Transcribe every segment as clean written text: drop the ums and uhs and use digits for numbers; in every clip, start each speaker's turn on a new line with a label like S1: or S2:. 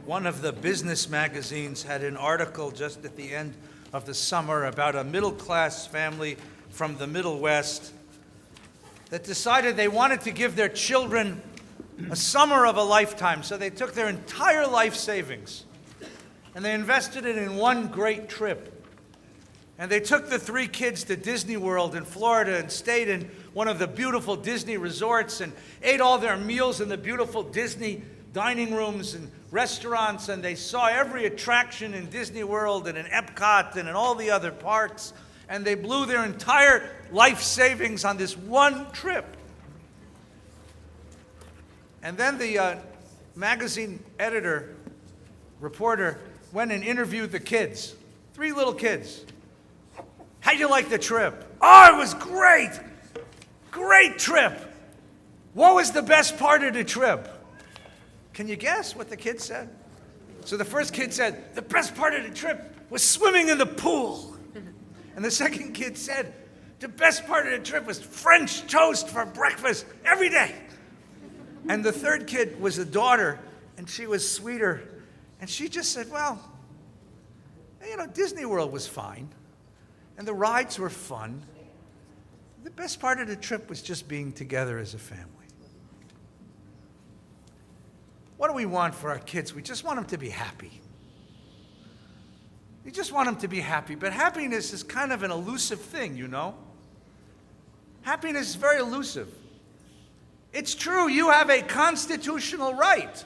S1: One of the business magazines had an article just at the end of the summer about a middle-class family from the Middle West that decided they wanted to give their children a summer of a lifetime. So they took their entire life savings and they invested it in one great trip. And they took the 3 kids to Disney World in Florida and stayed in one of the beautiful Disney resorts and ate all their meals in the beautiful Disney dining rooms and restaurants, and they saw every attraction in Disney World and in Epcot and in all the other parks, and they blew their entire life savings on this one trip. And then the magazine editor, reporter, went and interviewed the kids, 3 little kids. How'd you like the trip? Oh, it was great! Great trip! What was the best part of the trip? Can you guess what the kid said? So the first kid said, the best part of the trip was swimming in the pool. And the second kid said, the best part of the trip was French toast for breakfast every day. And the third kid was a daughter, and she was sweeter. And she just said, well, you know, Disney World was fine, and the rides were fun. The best part of the trip was just being together as a family. What do we want for our kids? We just want them to be happy. We just want them to be happy. But happiness is kind of an elusive thing, you know? Happiness is very elusive. It's true, you have a constitutional right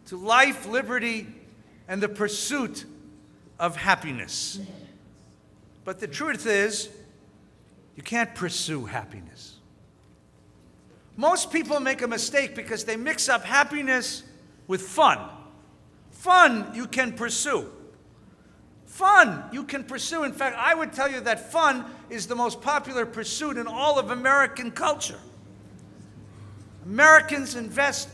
S1: to life, liberty, and the pursuit of happiness. But the truth is, you can't pursue happiness. Most people make a mistake because they mix up happiness with fun. Fun you can pursue. Fun you can pursue. In fact, I would tell you that fun is the most popular pursuit in all of American culture. Americans invest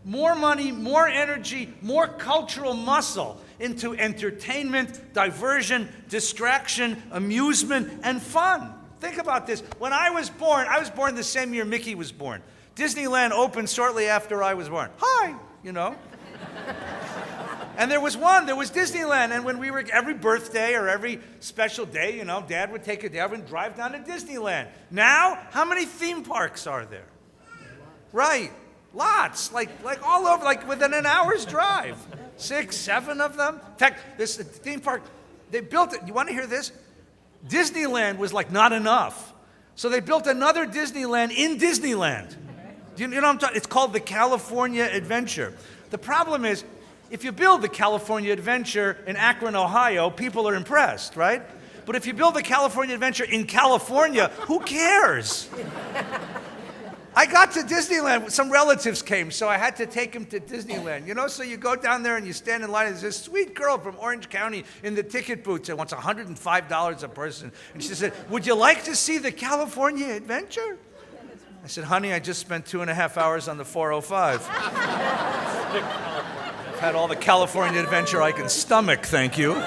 S1: more money, more energy, more cultural muscle into entertainment, diversion, distraction, amusement, and fun. Think about this. When I was born the same year Mickey was born. Disneyland opened shortly after I was born. Hi, you know. And there was Disneyland. And when we were, every birthday or every special day, you know, Dad would take a day and drive down to Disneyland. Now, how many theme parks are there? Right, lots, like all over, like within an hour's drive. 6, 7 of them. In fact, this theme park, they built it. You want to hear this? Disneyland was like not enough. So they built another Disneyland in Disneyland. You know what I'm talking? It's called the California Adventure. The problem is, if you build the California Adventure in Akron, Ohio, people are impressed, right? But if you build the California Adventure in California, who cares? I got to Disneyland, some relatives came, so I had to take them to Disneyland. You know, so you go down there and you stand in line, and there's this sweet girl from Orange County in the ticket booth that wants $105 a person. And she said, would you like to see the California Adventure? I said, honey, I just spent 2.5 hours on the 405. I've had all the California Adventure I can stomach, thank you.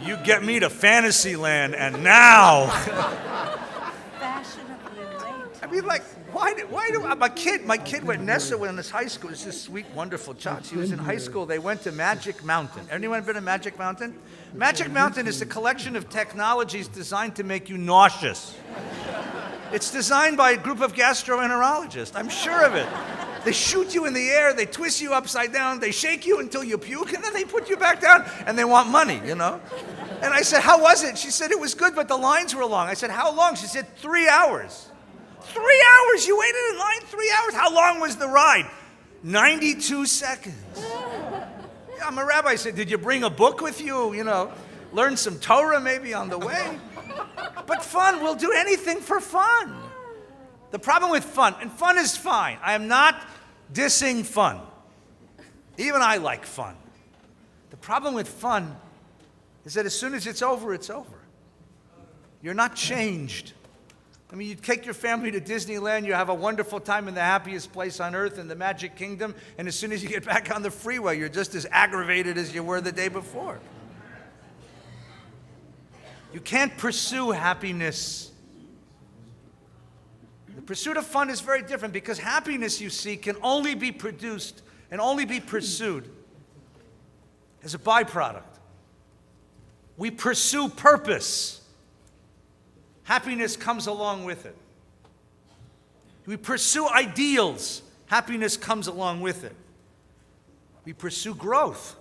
S1: You get me to Fantasyland, and now... I mean, like, why do my kid Nessa went in this high school. It's this sweet, wonderful child. She was in high school. They went to Magic Mountain. Anyone been to Magic Mountain? Magic Mountain is a collection of technologies designed to make you nauseous. It's designed by a group of gastroenterologists. I'm sure of it. They shoot you in the air. They twist you upside down. They shake you until you puke, and then they put you back down, and they want money, you know? And I said, how was it? She said, it was good, but the lines were long. I said, how long? She said, 3 hours. 3 hours? You waited in line 3 hours? How long was the ride? 92 seconds. Yeah, I'm a rabbi. I said, did you bring a book with you? You know, learn some Torah maybe on the way? But fun, we'll do anything for fun. The problem with fun, and fun is fine. I am not dissing fun. Even I like fun. The problem with fun is that as soon as it's over, it's over. You're not changed. I mean, you take your family to Disneyland, you have a wonderful time in the happiest place on earth in the Magic Kingdom, and as soon as you get back on the freeway, you're just as aggravated as you were the day before. You can't pursue happiness. The pursuit of fun is very different because happiness, you see, can only be produced and only be pursued as a byproduct. We pursue purpose. Happiness comes along with it. We pursue ideals. Happiness comes along with it. We pursue growth.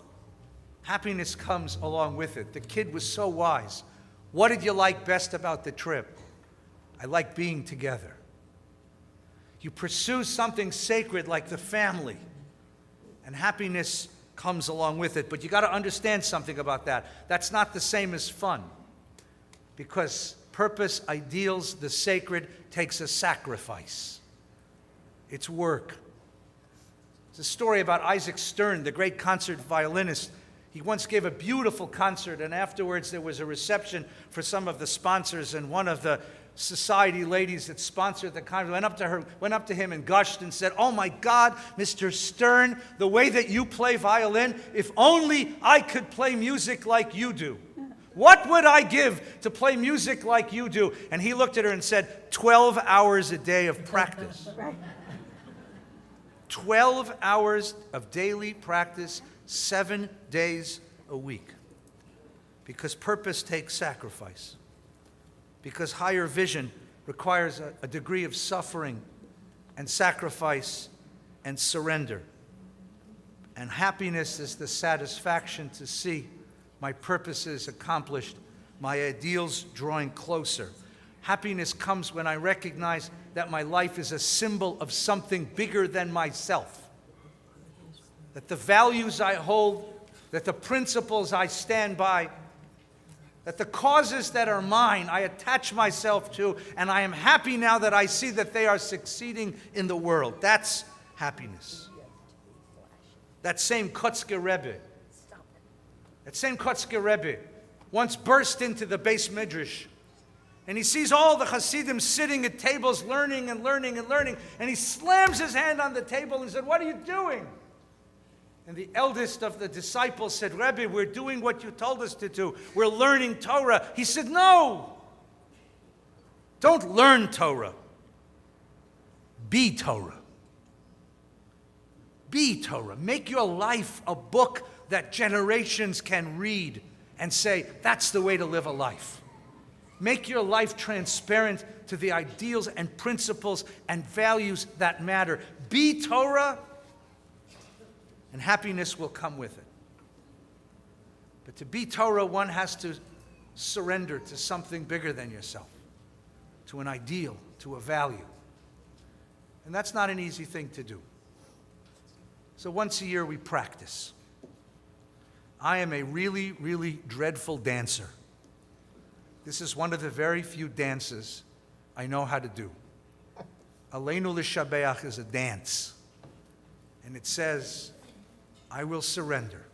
S1: Happiness comes along with it. The kid was so wise. What did you like best about the trip? I like being together. You pursue something sacred like the family, and happiness comes along with it. But you got to understand something about that. That's not the same as fun. Because purpose, ideals, the sacred takes a sacrifice. It's work. It's a story about Isaac Stern, the great concert violinist. He once gave a beautiful concert, and afterwards there was a reception for some of the sponsors, and one of the society ladies that sponsored the concert went up to him and gushed and said, "Oh my God, Mr. Stern, the way that you play violin, if only I could play music like you do. What would I give to play music like you do?" And he looked at her and said, 12 hours a day of practice. 12 hours of daily practice, 7 days a week. Because purpose takes sacrifice. Because higher vision requires a degree of suffering and sacrifice and surrender. And happiness is the satisfaction to see my purposes accomplished, my ideals drawing closer. Happiness comes when I recognize that my life is a symbol of something bigger than myself. That the values I hold, that the principles I stand by, that the causes that are mine, I attach myself to, and I am happy now that I see that they are succeeding in the world. That's happiness. That same Kotzker Rebbe once burst into the Beis Midrash, and he sees all the Hasidim sitting at tables learning, and he slams his hand on the table and said, "What are you doing?" And the eldest of the disciples said, "Rebbe, we're doing what you told us to do. We're learning Torah." He said, "No, don't learn Torah. Be Torah. Be Torah. Make your life a book that generations can read and say, that's the way to live a life. Make your life transparent to the ideals and principles and values that matter. Be Torah, and happiness will come with it. But to be Torah, one has to surrender to something bigger than yourself, to an ideal, to a value. And that's not an easy thing to do. So once a year we practice. I am a really, really dreadful dancer. This is one of the very few dances I know how to do. Aleinu L'Shabeach is a dance. And it says, I will surrender.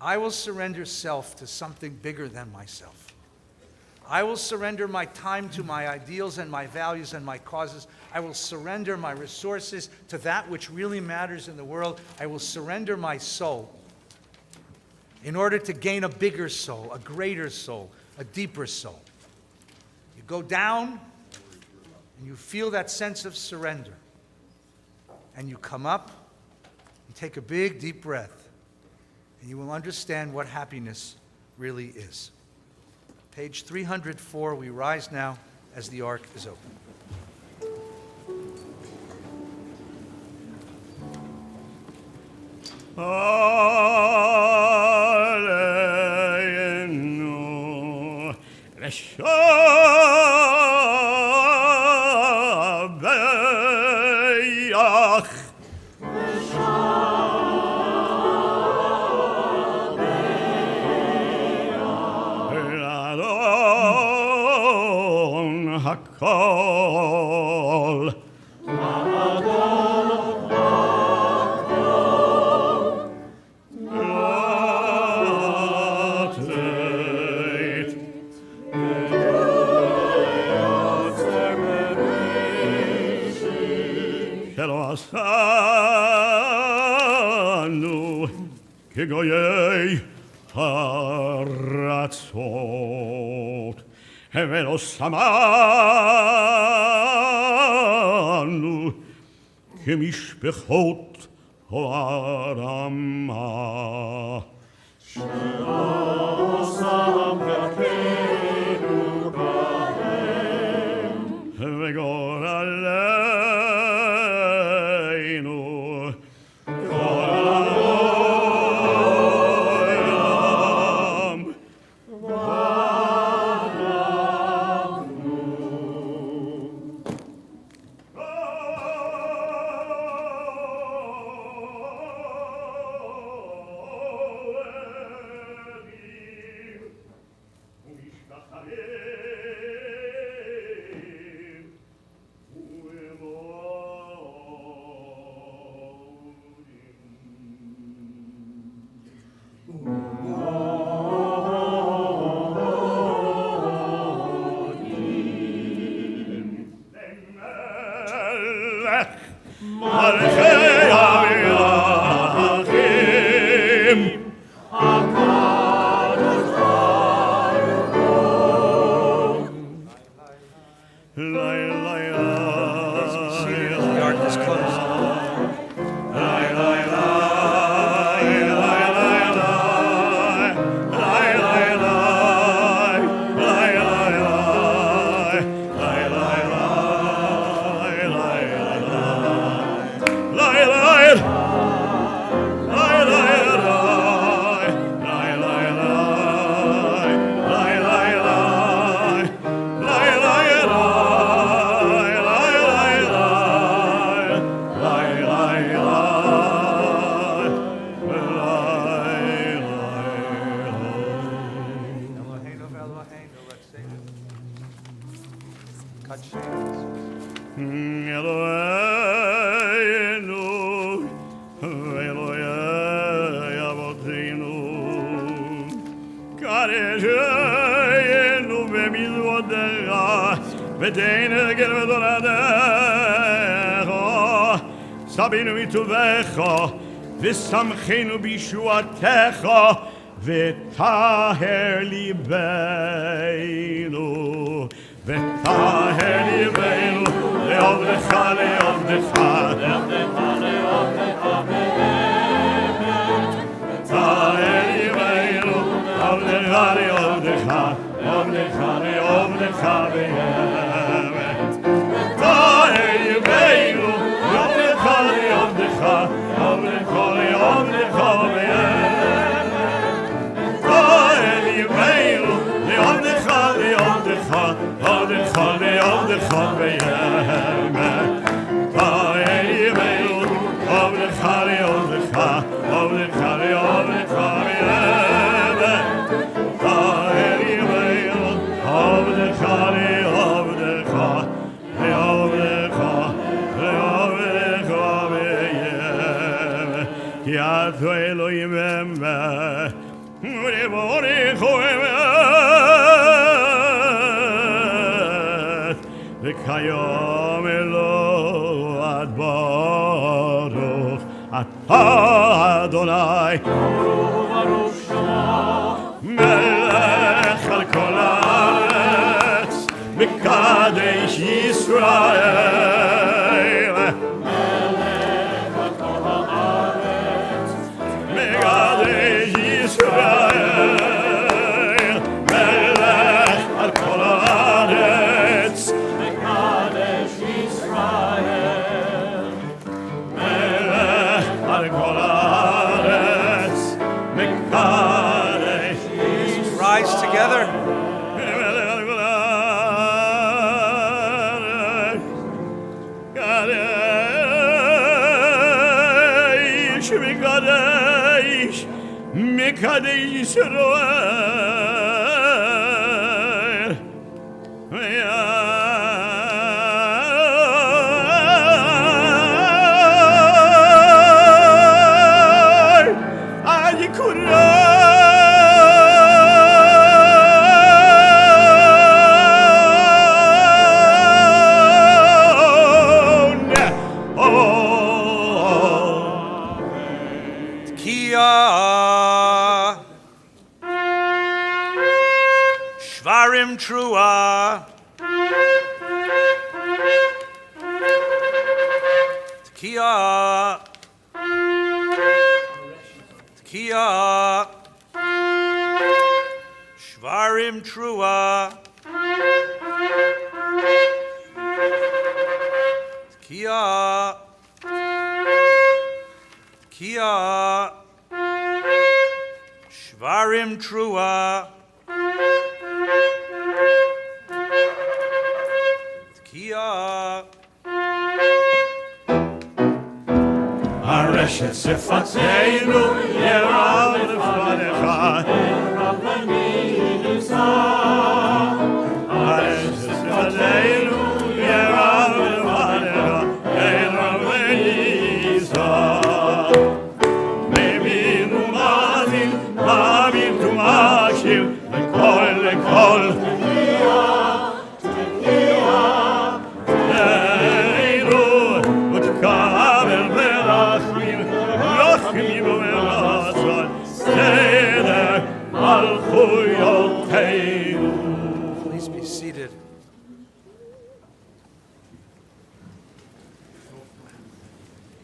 S1: I will surrender self to something bigger than myself. I will surrender my time to my ideals and my values and my causes. I will surrender my resources to that which really matters in the world. I will surrender my soul in order to gain a bigger soul, a greater soul, a deeper soul. You go down and you feel that sense of surrender. And you come up, you take a big, deep breath, and you will understand what happiness really is. Page 304, we rise now as the ark is open.
S2: Aleinu L'Shabeach L'Adon HaKol Asanu Kigoyei Haratzot Velo Samanu Kimishpechot Hoarama. Vegor aleinu. Olam.
S1: The art is closed. Eloheinu v'Eloheinu, let's sing it. Kadsheinu.
S2: Eloheinu, Elohei Avotenu, Kadeshenu b'mizvotecha, v'teinegel v'toradecha, sabinu mituvecha, v'samchenu b'yeshuatecha, v'taher libeinu, v'taher libeinu, le'ovdecha, le'ovdecha, v'taher libeinu, le'ovdecha, le'ovdecha, le'ovdecha, le'ovdecha, be'emet. V'taher libeinu, le'ovdecha, le'ovdecha, le'ovdecha, le'ovdecha, be'emet. V'kayom elo ad baruch atah Adonai melech al kol haaretz mekadesh Yisrael melech al kol haaretz mekadesh Yisrael melech al kol haaretz
S1: Rise together.
S2: Mekadesh Yisrael
S1: Shvarim Trua. Tkiya. Kia. Shvarim Trua. Kia. Kia. Shvarim Trua. Kia.
S2: הרשת שפתנו ירב לפניך הרשת שפתנו ירב לפניך אין רב וניסה מבין ומאזין מאמין ומקשיב לכל
S1: Please be seated.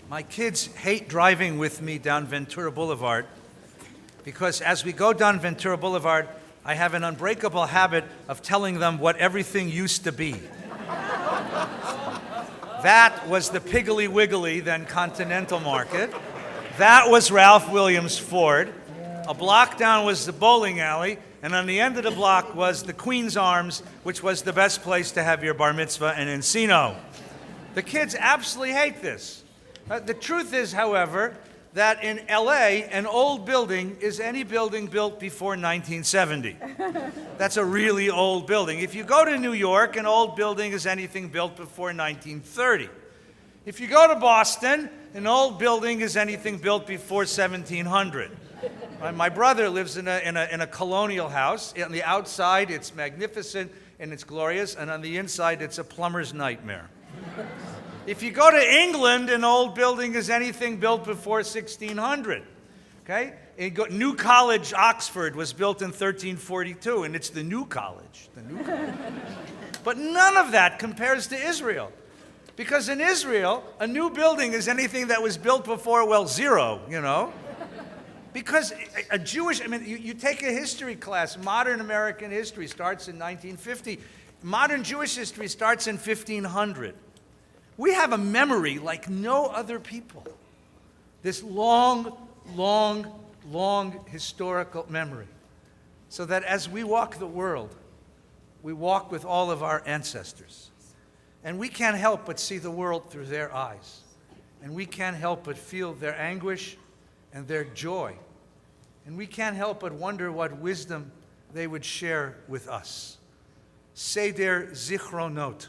S1: My kids hate driving with me down Ventura Boulevard because as we go down Ventura Boulevard, I have an unbreakable habit of telling them what everything used to be. That was the Piggly Wiggly, then Continental Market. That was Ralph Williams Ford. A block down was the bowling alley, and on the end of the block was the Queen's Arms, which was the best place to have your bar mitzvah in Encino. The kids absolutely hate this. The truth is, however, that in LA, an old building is any building built before 1970. That's a really old building. If you go to New York, an old building is anything built before 1930. If you go to Boston, an old building is anything built before 1700. My brother lives in a colonial house. On the outside, it's magnificent and it's glorious, and on the inside, it's a plumber's nightmare. If you go to England, an old building is anything built before 1600. Okay? New College, Oxford, was built in 1342, and it's the New College. But none of that compares to Israel. Because in Israel, a new building is anything that was built before, well, zero, you know? Because you take a history class, modern American history starts in 1950. Modern Jewish history starts in 1500. We have a memory like no other people. This long, long, long historical memory. So that as we walk the world, we walk with all of our ancestors. And we can't help but see the world through their eyes. And we can't help but feel their anguish and their joy. And we can't help but wonder what wisdom they would share with us. Seder Zichronot,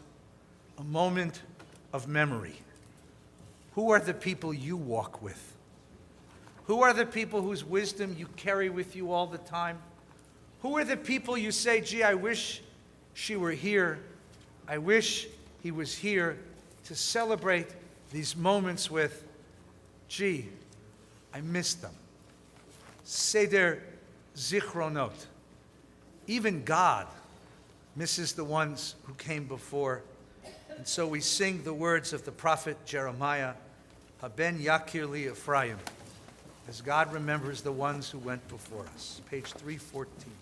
S1: a moment of memory. Who are the people you walk with? Who are the people whose wisdom you carry with you all the time? Who are the people you say, gee, I wish she were here. I wish he was here to celebrate these moments with. Gee, I miss them. Seder Zichronot. Even God misses the ones who came before. And so we sing the words of the prophet Jeremiah, Haben Yakir Li Ephraim, as God remembers the ones who went before us. Page 314.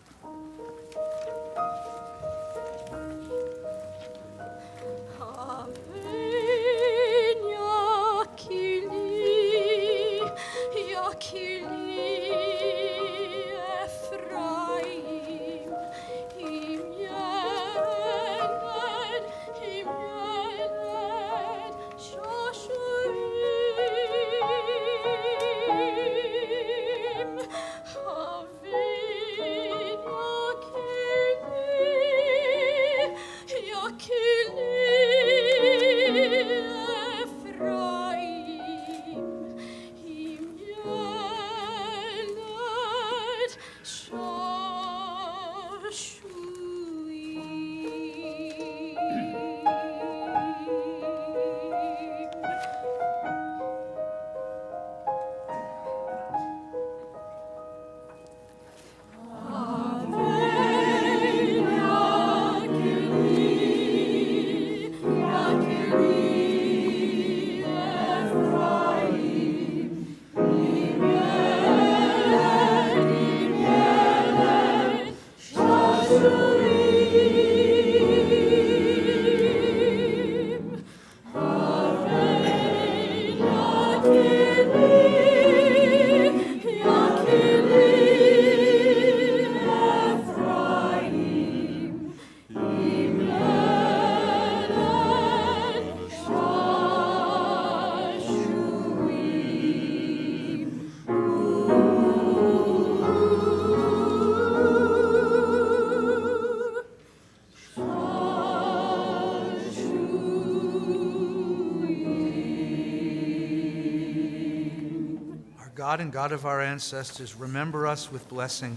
S1: God and God of our ancestors, remember us with blessing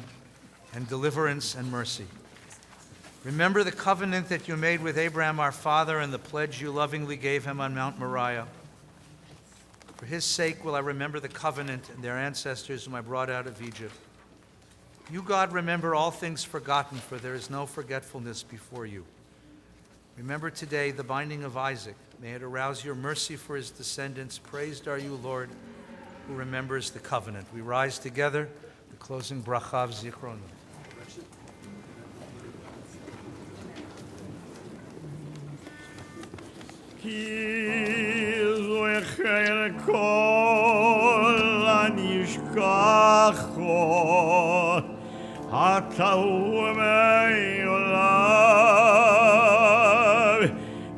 S1: and deliverance and mercy. Remember the covenant that you made with Abraham our father and the pledge you lovingly gave him on Mount Moriah. For his sake will I remember the covenant and their ancestors whom I brought out of Egypt. You, God, remember all things forgotten, for there is no forgetfulness before you. Remember today the binding of Isaac. May it arouse your mercy for his descendants. Praised are you, Lord, who remembers the covenant. We rise together, the closing bracha of Zichron.
S2: Ki zocher kol anishkacho hatau me'olav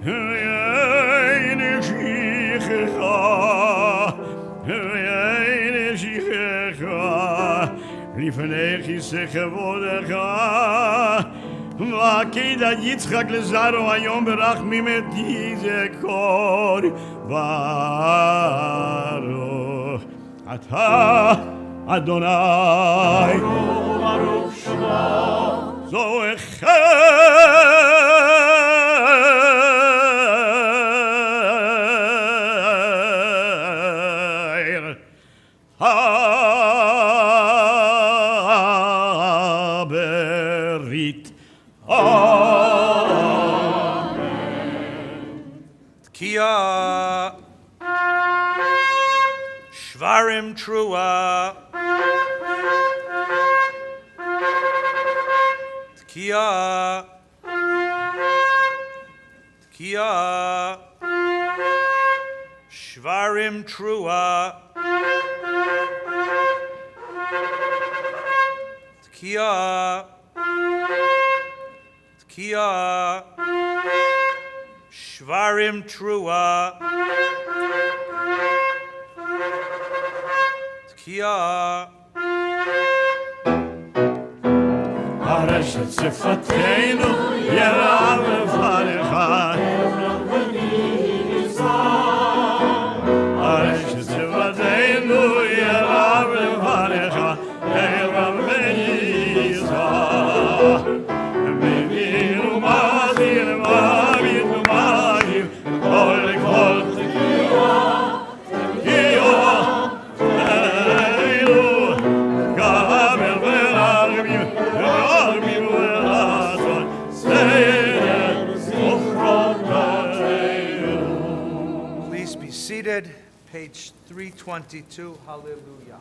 S2: ve'ein shichecha לפני כיסא כבודך ועקידת יצחק לזרעו היום ברחמים את יזכור ברוך אתה אדוני ברוך שמו זוכר הברית
S1: Tkiya Shvarim Trua Tkiya Shvarim Trua Tkiya Shvarim Trua Tkiya
S2: הרשת שפתנו ירב לברך הרשת שפתנו ירב לברך ירב וניסה מבינו מזיר מבינו מזיר כל כל תקיעה אלו קבל ורבים ורבים ורצון סדר סופרותינו.
S1: Please be seated. Page 322. Hallelujah.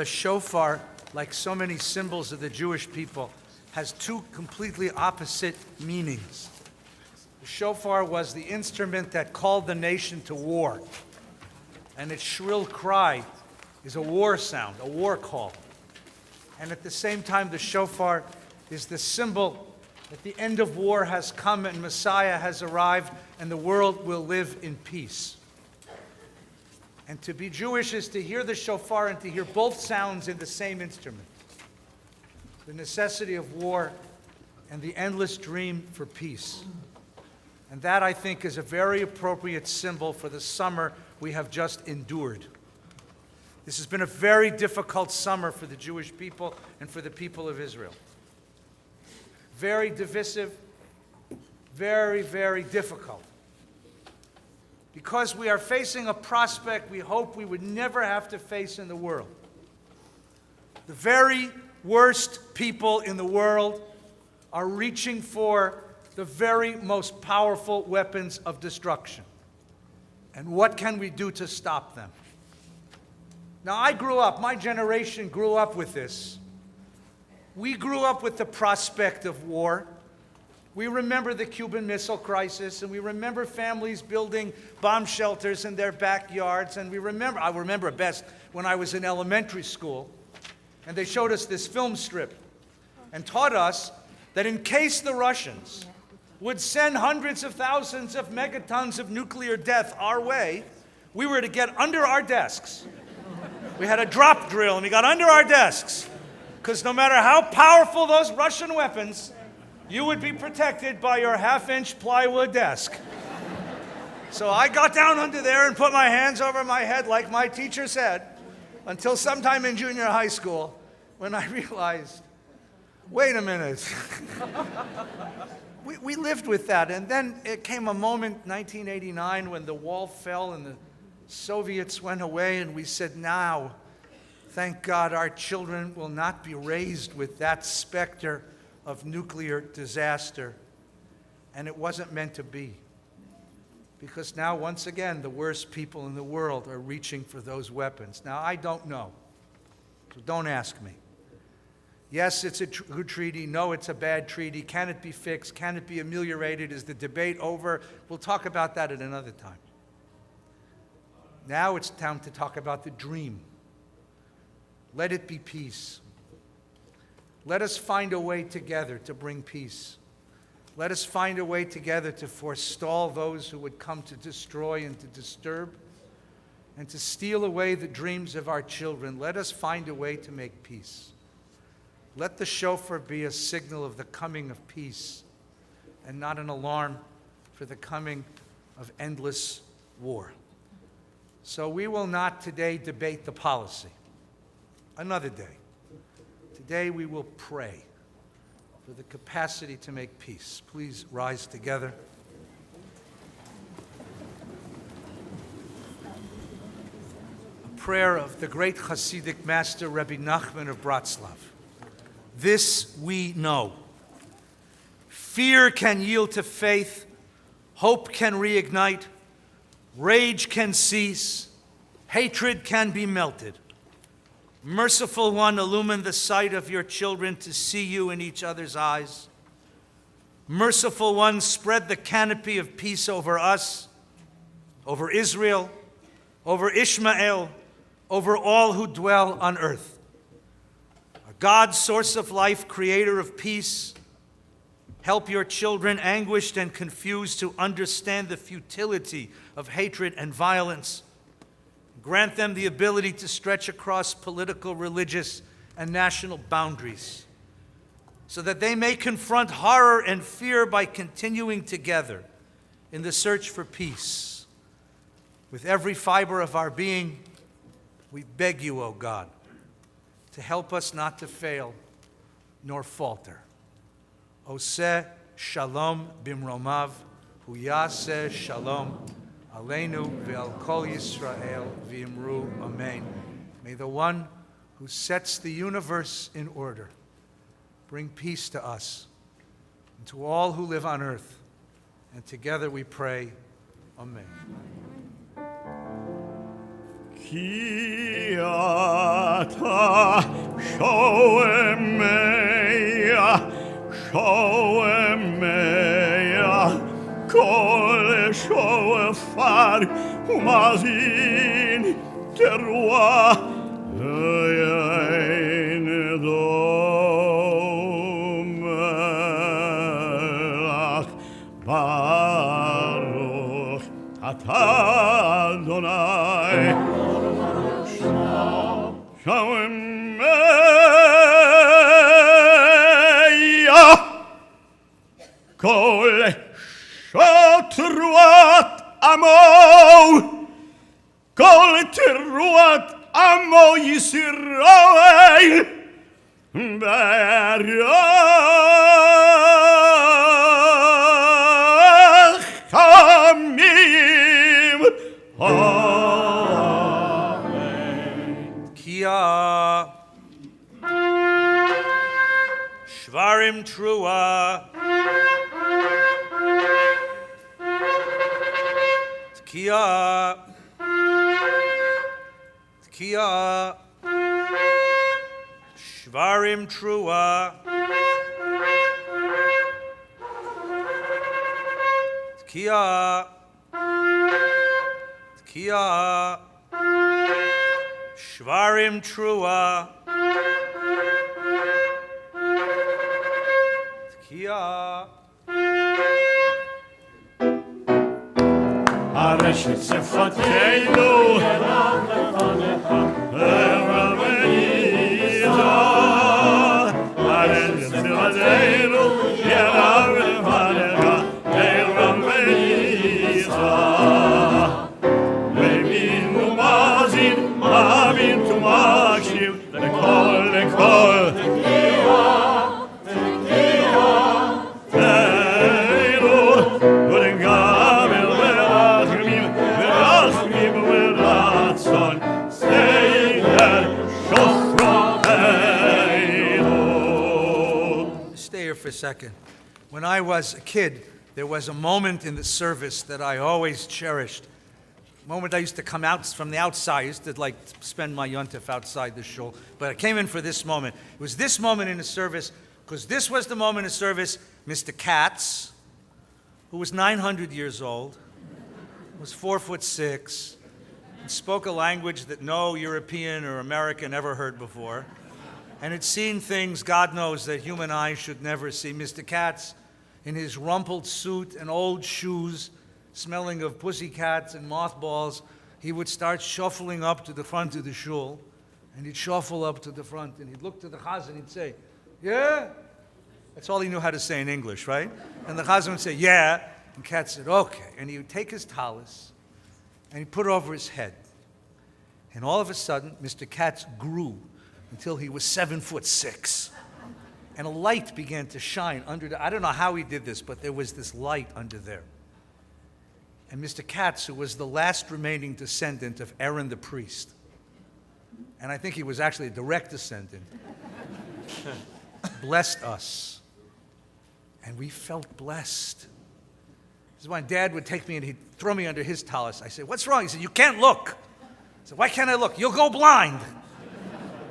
S1: The shofar, like so many symbols of the Jewish people, has two completely opposite meanings. The shofar was the instrument that called the nation to war, and its shrill cry is a war sound, a war call. And at the same time, the shofar is the symbol that the end of war has come and Messiah has arrived and the world will live in peace. And to be Jewish is to hear the shofar and to hear both sounds in the same instrument. The necessity of war and the endless dream for peace. And that, I think, is a very appropriate symbol for the summer we have just endured. This has been a very difficult summer for the Jewish people and for the people of Israel. Very divisive, very, very difficult. Because we are facing a prospect we hope we would never have to face in the world. The very worst people in the world are reaching for the very most powerful weapons of destruction. And what can we do to stop them? Now, my generation grew up with this. We grew up with the prospect of war. We remember the Cuban Missile Crisis, and we remember families building bomb shelters in their backyards, and I remember best when I was in elementary school, and they showed us this film strip and taught us that in case the Russians would send hundreds of thousands of megatons of nuclear death our way, we were to get under our desks. We had a drop drill, and we got under our desks, because no matter how powerful those Russian weapons, you would be protected by your half-inch plywood desk. So I got down under there and put my hands over my head like my teacher said, until sometime in junior high school when I realized, wait a minute. we lived with that. And then it came a moment, 1989, when the wall fell and the Soviets went away, and we said, now, thank God our children will not be raised with that specter of nuclear disaster. And it wasn't meant to be. Because now, once again, the worst people in the world are reaching for those weapons. Now, I don't know. So don't ask me. Yes, it's a good treaty. No, it's a bad treaty. Can it be fixed? Can it be ameliorated? Is the debate over? We'll talk about that at another time. Now it's time to talk about the dream. Let it be peace. Let us find a way together to bring peace. Let us find a way together to forestall those who would come to destroy and to disturb and to steal away the dreams of our children. Let us find a way to make peace. Let the shofar be a signal of the coming of peace and not an alarm for the coming of endless war. So we will not today debate the policy. Another day. Today we will pray for the capacity to make peace. Please rise together. A prayer of the great Hasidic master, Rabbi Nachman of Bratslav. This we know. Fear can yield to faith. Hope can reignite. Rage can cease. Hatred can be melted. Merciful One, illumine the sight of your children to see you in each other's eyes. Merciful One, spread the canopy of peace over us, over Israel, over Ishmael, over all who dwell on earth. Our God, source of life, creator of peace, help your children anguished and confused to understand the futility of hatred and violence. Grant them the ability to stretch across political, religious, and national boundaries so that they may confront horror and fear by continuing together in the search for peace. With every fiber of our being, we beg you, O God, to help us not to fail nor falter. Oseh Shalom Bimromav, Hu Yaseh Shalom Aleinu Ve'al Kol Yisrael V'imru Amen. May the one who sets the universe in order bring peace to us and to all who live on earth. And together we pray, Amen.
S2: Ki ata shoemeya, kol shofar umazin terua ein domelach baruch atah Adonai shoemeya kol shotruat amo kol teruat amo Yisrael barach hamim amen.
S1: Kia Shvarim Trua Kia Shvarim Trua Kia Shvarim Trua Kia
S2: Areshet Sefateinu
S1: for a second. When I was a kid, there was a moment in the service that I always cherished. A moment I used to come out from the outside. I used to spend my yontif outside the shul. But I came in for this moment. It was this moment in the service, because this was the moment in service Mr. Katz, who was 900 years old, was 4'6", and spoke a language that no European or American ever heard before, and had seen things, God knows, that human eyes should never see. Mr. Katz, in his rumpled suit and old shoes, smelling of pussycats and mothballs, he would start shuffling up to the front of the shul, and he'd shuffle up to the front, and he'd look to the chazan and he'd say, "Yeah?" That's all he knew how to say in English, right? And the chazan would say, "Yeah." And Katz said, "Okay." And he would take his tallis, and he'd put it over his head. And all of a sudden, Mr. Katz grew until he was 7'6". And a light began to shine under I don't know how he did this, but there was this light under there. And Mr. Katz, who was the last remaining descendant of Aaron the priest, and I think he was actually a direct descendant, blessed us. And we felt blessed. This is when Dad would take me and he'd throw me under his tallis. I said, "What's wrong?" He said, "You can't look." I said, "Why can't I look?" "You'll go blind."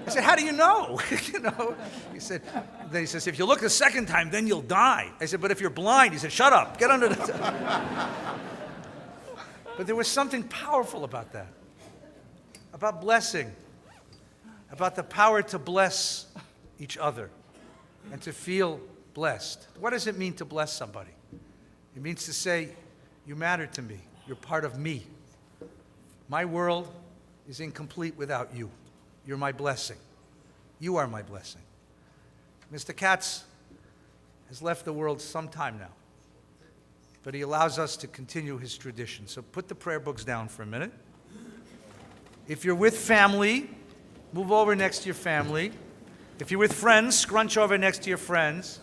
S1: I said, "How do you know?" He said, then he says, "If you look the second time, then you'll die." I said, "But if you're blind," he said, "Shut up, get under the But there was something powerful about that, about blessing, about the power to bless each other and to feel blessed. What does it mean to bless somebody? It means to say, "You matter to me, you're part of me. My world is incomplete without you. You're my blessing. You are my blessing." Mr. Katz has left the world some time now, but he allows us to continue his tradition. So put the prayer books down for a minute. If you're with family, move over next to your family. If you're with friends, scrunch over next to your friends.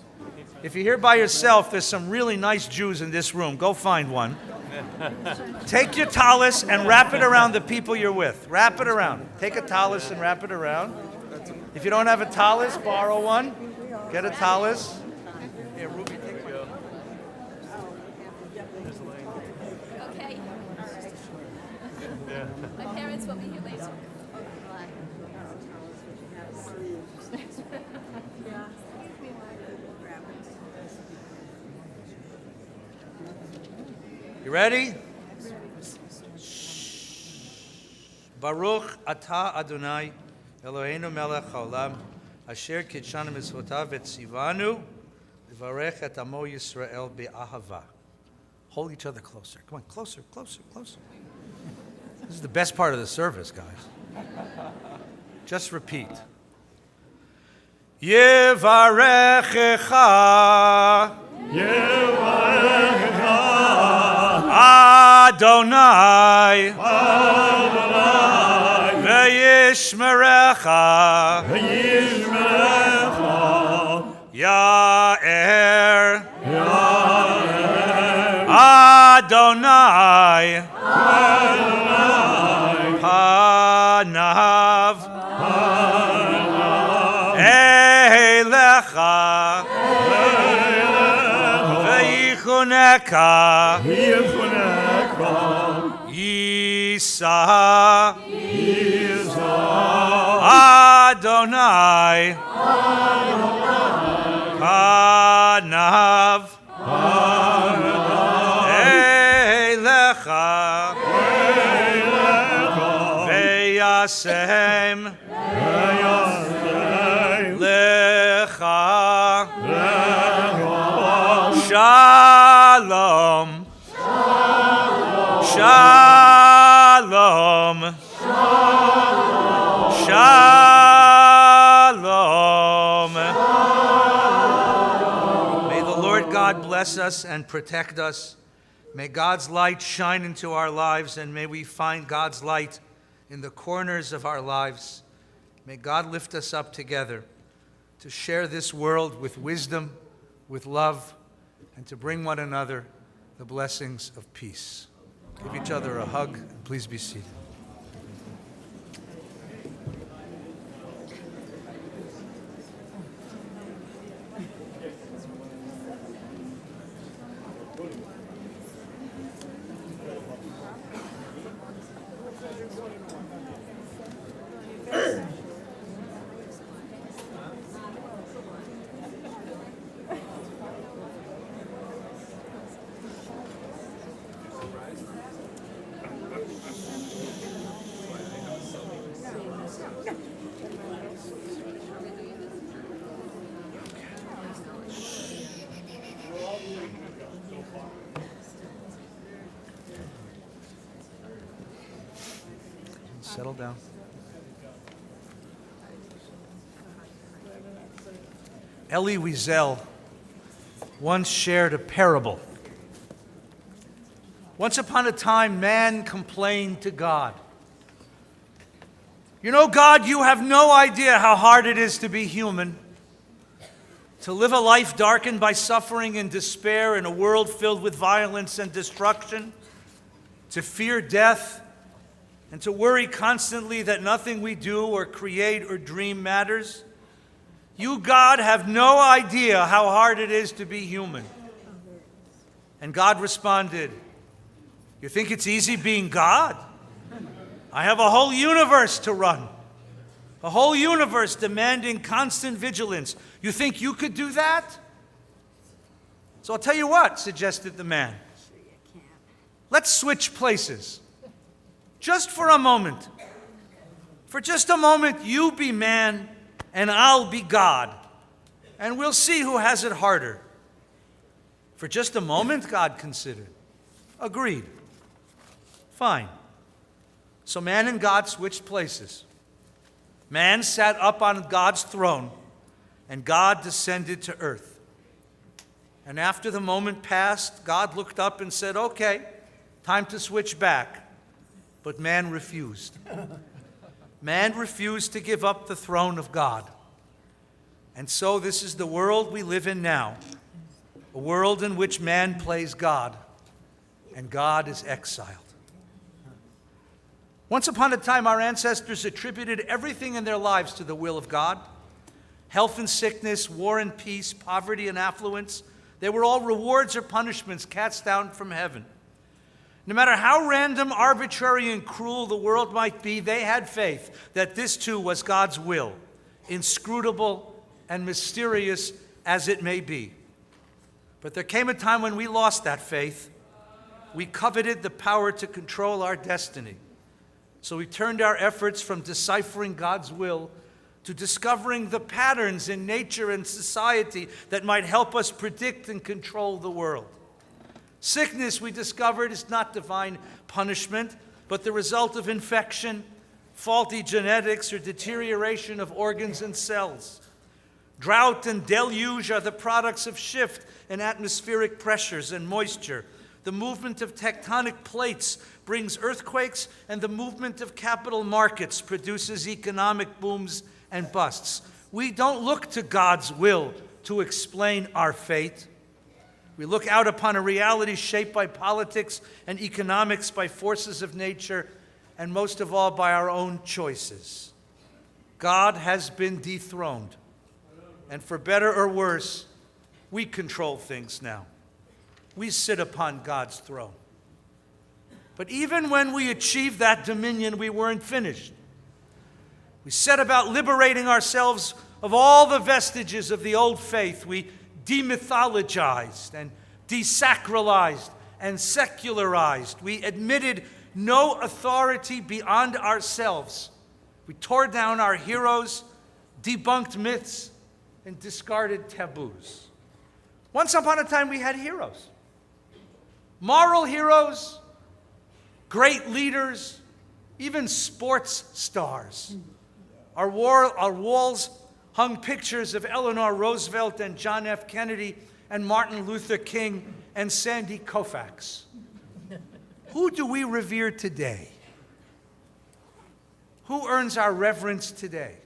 S1: If you're here by yourself, there's some really nice Jews in this room. Go find one. Take your tallis and wrap it around the people you're with. Wrap it around. Take a tallis and wrap it around. If you don't have a tallis, borrow one. Get a tallis. Here, Ruby, take it.
S3: Okay. My parents will be here later.
S1: You ready? Baruch atah Adonai Eloheinu melech haolam asher kitshanu mitzvotav v'tzivanu l'varech et amo Yisrael be'ahava. Hold each other closer. Come on, closer, closer, closer. This is the best part of the service, guys. Just repeat. Yevarechecha Adonai Ve'yishmerecha Ya'er Adonai Panav Eilecha Ve'yichuneka Yisa Adonai Panav Eilecha Ve'yasem Lecha Shalom Shalom Shalom. May the Lord God bless us and protect us. May God's light shine into our lives, and may we find God's light in the corners of our lives. May God lift us up together to share this world with wisdom, with love, and to bring one another the blessings of peace. Give each other a hug, and please be seated. Settle down. Elie Wiesel once shared a parable. Once upon a time, man complained to God. You know, God, you have no idea how hard it is to be human, to live a life darkened by suffering and despair in a world filled with violence and destruction, to fear death, and to worry constantly that nothing we do or create or dream matters. You, God, have no idea how hard it is to be human. And God responded, you think it's easy being God? I have a whole universe to run. A whole universe demanding constant vigilance. You think you could do that? So I'll tell you what, suggested the man. Let's switch places. Just for a moment. For just a moment, you be man and I'll be God. And we'll see who has it harder. For just a moment, God considered. Agreed. Fine. So man and God switched places. Man sat up on God's throne, and God descended to earth. And after the moment passed, God looked up and said, okay, time to switch back. But man refused. Man refused to give up the throne of God. And so this is the world we live in now. A world in which man plays God and God is exiled. Once upon a time, our ancestors attributed everything in their lives to the will of God. Health and sickness, war and peace, poverty and affluence, they were all rewards or punishments cast down from heaven. No matter how random, arbitrary, and cruel the world might be, they had faith that this too was God's will, inscrutable and mysterious as it may be. But there came a time when we lost that faith. We coveted the power to control our destiny. So we turned our efforts from deciphering God's will to discovering the patterns in nature and society that might help us predict and control the world. Sickness, we discovered, is not divine punishment, but the result of infection, faulty genetics, or deterioration of organs and cells. Drought and deluge are the products of shift in atmospheric pressures and moisture. The movement of tectonic plates brings earthquakes, and the movement of capital markets produces economic booms and busts. We don't look to God's will to explain our fate. We look out upon a reality shaped by politics and economics, by forces of nature, and most of all by our own choices. God has been dethroned, and for better or worse, we control things now. We sit upon God's throne. But even when we achieved that dominion, we weren't finished. We set about liberating ourselves of all the vestiges of the old faith. We demythologized and desacralized and secularized. We admitted no authority beyond ourselves. We tore down our heroes, debunked myths, and discarded taboos. Once upon a time, we had heroes. Moral heroes, great leaders, even sports stars. Our walls hung pictures of Eleanor Roosevelt and John F. Kennedy and Martin Luther King and Sandy Koufax. Who do we revere today? Who earns our reverence today?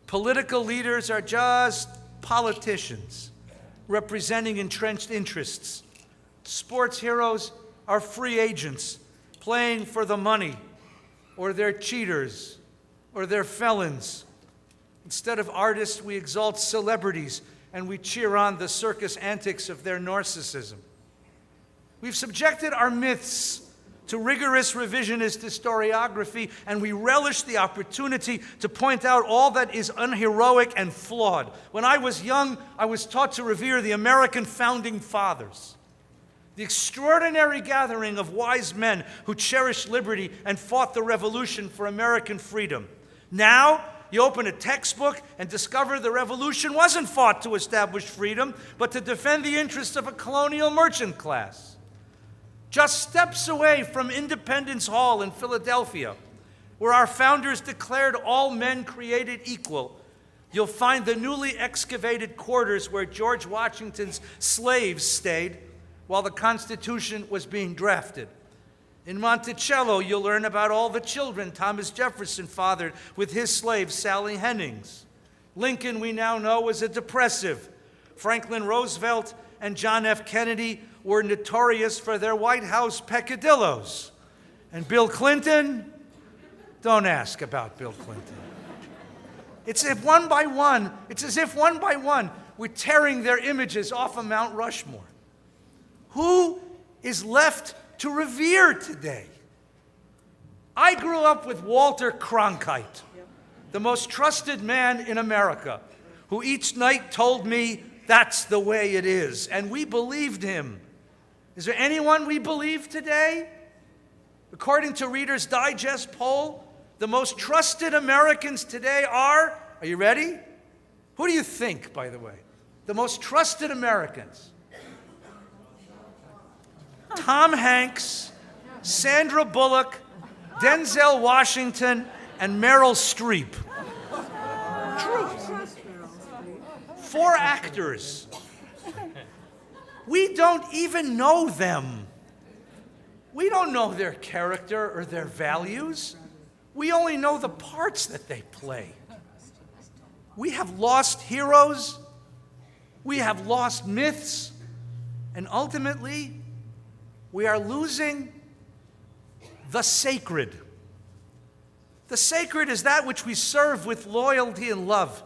S1: Political leaders are just politicians representing entrenched interests. Sports heroes are free agents playing for the money, or they're cheaters, or they're felons. Instead of artists, we exalt celebrities and we cheer on the circus antics of their narcissism. We've subjected our myths to rigorous revisionist historiography, and we relish the opportunity to point out all that is unheroic and flawed. When I was young, I was taught to revere the American founding fathers, the extraordinary gathering of wise men who cherished liberty and fought the revolution for American freedom. Now, you open a textbook and discover the revolution wasn't fought to establish freedom, but to defend the interests of a colonial merchant class. Just steps away from Independence Hall in Philadelphia, where our founders declared all men created equal, you'll find the newly excavated quarters where George Washington's slaves stayed while the Constitution was being drafted. In Monticello, you'll learn about all the children Thomas Jefferson fathered with his slave, Sally Hemings. Lincoln, we now know, was a depressive. Franklin Roosevelt and John F. Kennedy were notorious for their White House peccadillos. And Bill Clinton, don't ask about Bill Clinton. It's as if one by one, we're tearing their images off of Mount Rushmore. Who is left to revere today? I grew up with Walter Cronkite, the most trusted man in America, who each night told me that's the way it is, and we believed him. Is there anyone we believe today? According to Reader's Digest poll, the most trusted Americans today are you ready? Who do you think, by the way? The most trusted Americans. Tom Hanks, Sandra Bullock, Denzel Washington, and Meryl Streep. True. 4 actors. We don't even know them. We don't know their character or their values. We only know the parts that they play. We have lost heroes. We have lost myths. And ultimately, we are losing the sacred. The sacred is that which we serve with loyalty and love,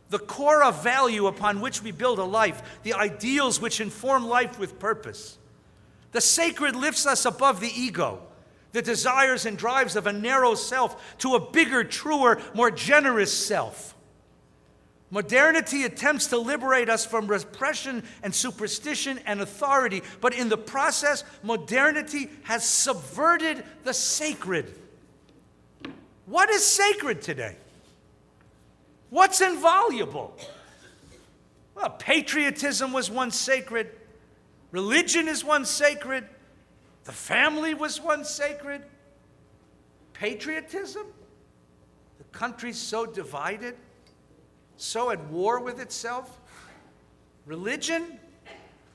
S1: the core of value upon which we build a life, the ideals which inform life with purpose. The sacred lifts us above the ego, the desires and drives of a narrow self, to a bigger, truer, more generous self. Modernity attempts to liberate us from repression and superstition and authority, but in the process, modernity has subverted the sacred. What is sacred today? What's invaluable? Well, patriotism was once sacred. Religion is once sacred. The family was once sacred. Patriotism? The country's so divided, so at war with itself. Religion?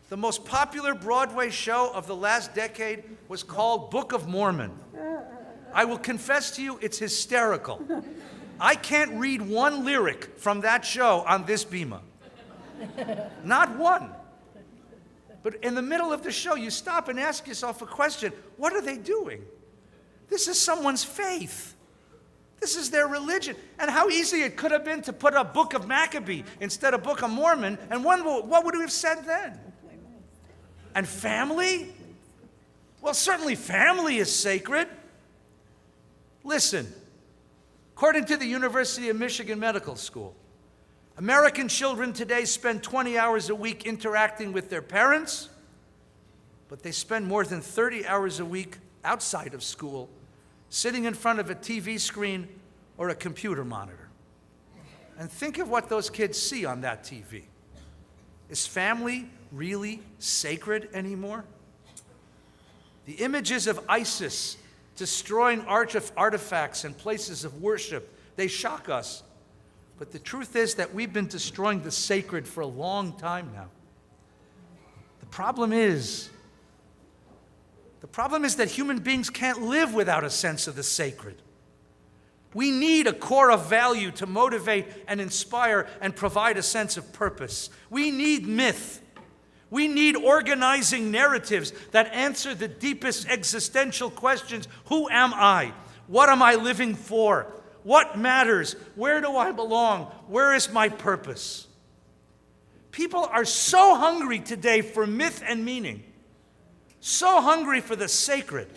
S1: The most popular Broadway show of the last decade was called Book of Mormon. I will confess to you, it's hysterical. I can't read one lyric from that show on this bima. Not one. But in the middle of the show, you stop and ask yourself a question. What are they doing? This is someone's faith. This is their religion. And how easy it could have been to put a Book of Maccabee instead of Book of Mormon, and what would we have said then? And family? Well, certainly family is sacred. Listen, according to the University of Michigan Medical School, American children today spend 20 hours a week interacting with their parents, but they spend more than 30 hours a week outside of school, sitting in front of a TV screen or a computer monitor. And think of what those kids see on that TV. Is family really sacred anymore? The images of ISIS destroying artifacts and places of worship, they shock us. But the truth is that we've been destroying the sacred for a long time now. The problem is that human beings can't live without a sense of the sacred. We need a core of value to motivate and inspire and provide a sense of purpose. We need myth. We need organizing narratives that answer the deepest existential questions. Who am I? What am I living for? What matters? Where do I belong? Where is my purpose? People are so hungry today for myth and meaning, so hungry for the sacred,